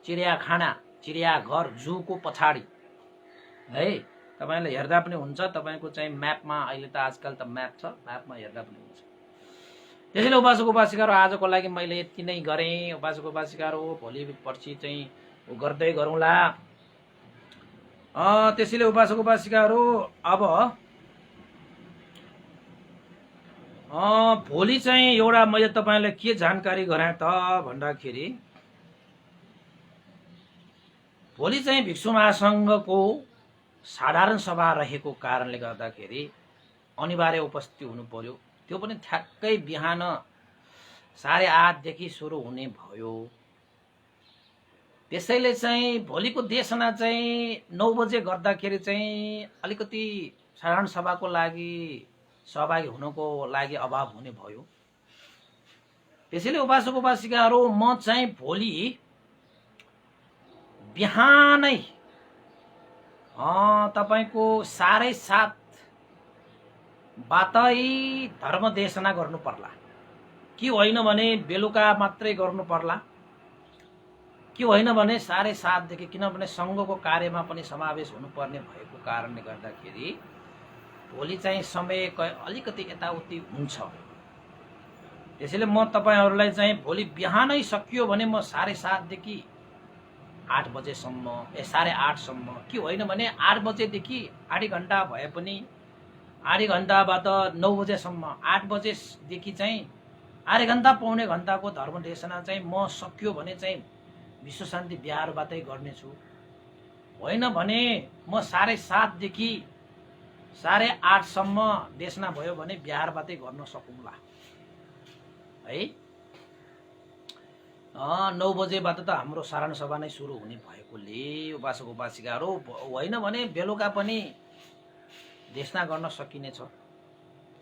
चिडियाखाना चिडियाघर जूको पछाडी है। तपाईले हेर्दा पनि हुन्छ, तपाईको चाहिँ म्यापमा अहिले त आजकल त म्याप छ, म्यापमा हेर्दा पनि हुन्छ। त्यसैले उपासक उपासिकाहरू आजको लागि मैले यति नै गरेँ। उपासक उपासिकाहरू भोलि पर्सि चाहिँ गर्दै गरौँला। त्यसैले उपासक उपासिकाहरू अब भोलि चाहिँ एउटा मैले तपाईलाई के जानकारी गराएँ त भन्दाखेरि भोलि चाहिँ भिक्षु महासंघको साधारण सभा रहेको कारणले गर्दाखेरि अनिवार्य उपस्थिति हुनु पर्यो। त्यो पनि ठ्याक्कै बिहान 8:30 देखि सुरु हुने भयो। त्यसैले चाहिँ भोलिको देशना चाहिँ 9 बजे गर्दाखेरि चाहिँ अलिकति साधारण सभाको लागि सहभागी हुनको लागि अभाव हुने भयो। त्यसैले उपासक उपासिकाहरू म चाहिँ भोलि बिहानै तपाईको 7:30 बाटै धर्मदेशना गर्नु पर्ला कि होइन भने बेलुका मात्रै गर्नु पर्ला कि होइन भने 7:30 देखि, किनभने संघको कार्यमा पनि समावेश हुनुपर्ने भएको कारणले गर्दाखेरि भोलि चाहिँ समय अलिकति यताउति हुन्छ। त्यसैले म तपाईहरुलाई चाहिँ भोलि बिहानै सकियो भने म 7:30 देखि 8 बजेसम्म 8:30 सम्म कि होइन भने 8 बजेदेखि 1.5 घण्टा भए पनि 1.5 घण्टाबाट 9 बजेसम्म 8 बजेदेखि चाहिँ 1.5 घण्टा पौने घण्टाको धर्मदेशना चाहिँ म सकियो भने चाहिँ विश्व शान्ति बिहारबाटै गर्नेछु। होइन भने म 7:30 देखि 8:30 सम्म देशना भयो भने बिहारबाटै गर्न सकुँला है। 9 बजेबाट त हाम्रो साधारण सभा नै सुरु हुने भएकोले उपासक उपासिकाहरू होइन भने बेलुका पनि देशना गर्न सकिनेछ।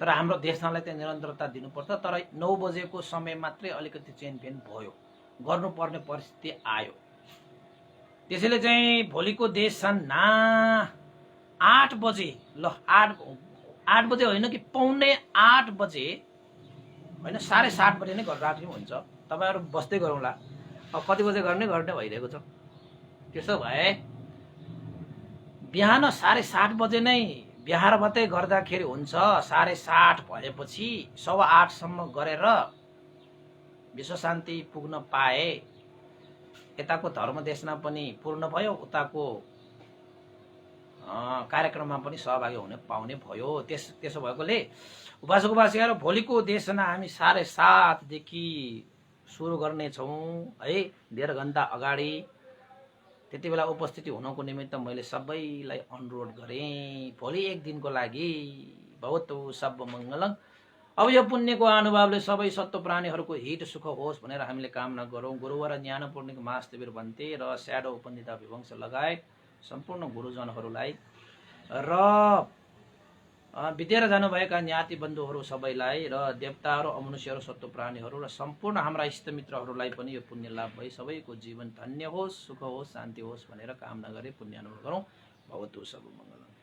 तर हाम्रो देशनालाई चाहिँ निरन्तरता दिनुपर्छ। तर 9 बजेको समय मात्रै अलिकति चेनफेन भयो, गर्नुपर्ने परिस्थिति आयो। त्यसैले चाहिँ भोलिको देशना 8 बजे ल 8 बजे होइन कि 7:45 बजे होइन 7:30 बजे नै गरेर राख्नु हुन्छ। तपाईहरु बस्दै गरौँला। अब कति बजे गर्ने भइरहेको छ। त्यसो भए बिहान 7:30 बजे नै बिहार मात्रै गर्दाखेरि हुन्छ। 7:30 भएपछि 8:15 सम्म गरेर विश्व शान्ति पुग्न पाए यताको धर्म देशमा पनि पूर्ण भयो, उताको कार्यक्रममा पनि सहभागी हुन पाउने भयो। त्यसो भएकोले उपासक उपासिकाहरू भोलिको देशना हामी 7:30 देखि सुरु गर्नेछौँ है, 1.5 घण्टा अगाडि। त्यति बेला उपस्थिति हुनको निमित्त मैले सबैलाई अनुरोध गरेँ भोलि एक दिनको लागि। भवतु सब मङ्गलम्। अब यो पुण्यको अनुभवले सबै सत्व प्राणीहरूको हित सुख होस् भनेर हामीले कामना गरौँ। गुरुवर ज्ञान पूर्णिक मास्देवीर भन्ते र स्याडो उपनिता विवंश लगायत सम्पूर्ण गुरुजनहरूलाई र बितेर जानुभएका ज्ञाति बन्धुहरू सबैलाई र देवताहरू अमनुष्यहरू सत्व प्राणीहरू र सम्पूर्ण हाम्रा इष्टमित्रहरूलाई पनि यो पुण्य लाभ भई सबैको जीवन धन्य होस्, सुख होस्, शान्ति होस् भनेर कामना गरे पुण्य अनुभव गरौँ। भवतु सब मङ्गलम्।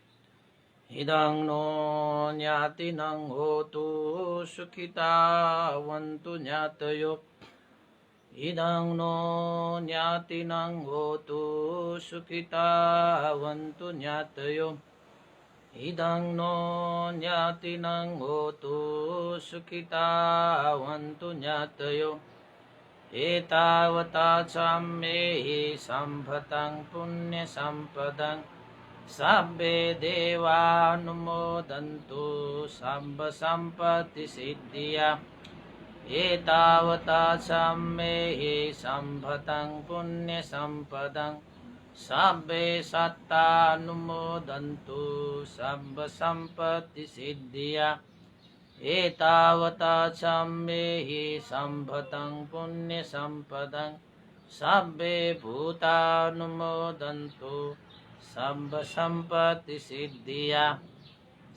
इदं नो ज्ञातिनं होतु सुखितावन्तु ज्ञातयो। इदं नो ज्ञातिनं होतु सुखितावन्तु ज्ञातयो। इदं नो ज्ञातिनं होतु सुखितावन्तु ज्ञातयो। एतावता साम्ये सम्भतं पुण्यसम्पदं सब्बे देवानुमोदन्तु सम्ब सम्पत्तिसिद्धिया। एतावता साम्ये सम्भतं पुण्यसम्पदं सब्बे सत्तानुमोदन्तु सम्ब सम्पत्तिसिद्धिया। एतावता साम्ये सम्भतं पुण्यसम्पदं सब्बे भूतानुमोदन्तु सम्ब सम्पत्तिसिद्धिया।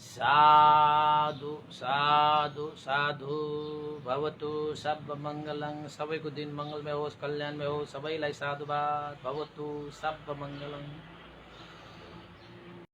साधु साधु साधु भवतु सब मङ्गलं। सबैको दिन मङ्गलमय होस्, कल्याणमय होस्। सबैलाई साधुवाद। भवतु सब मङ्गलं।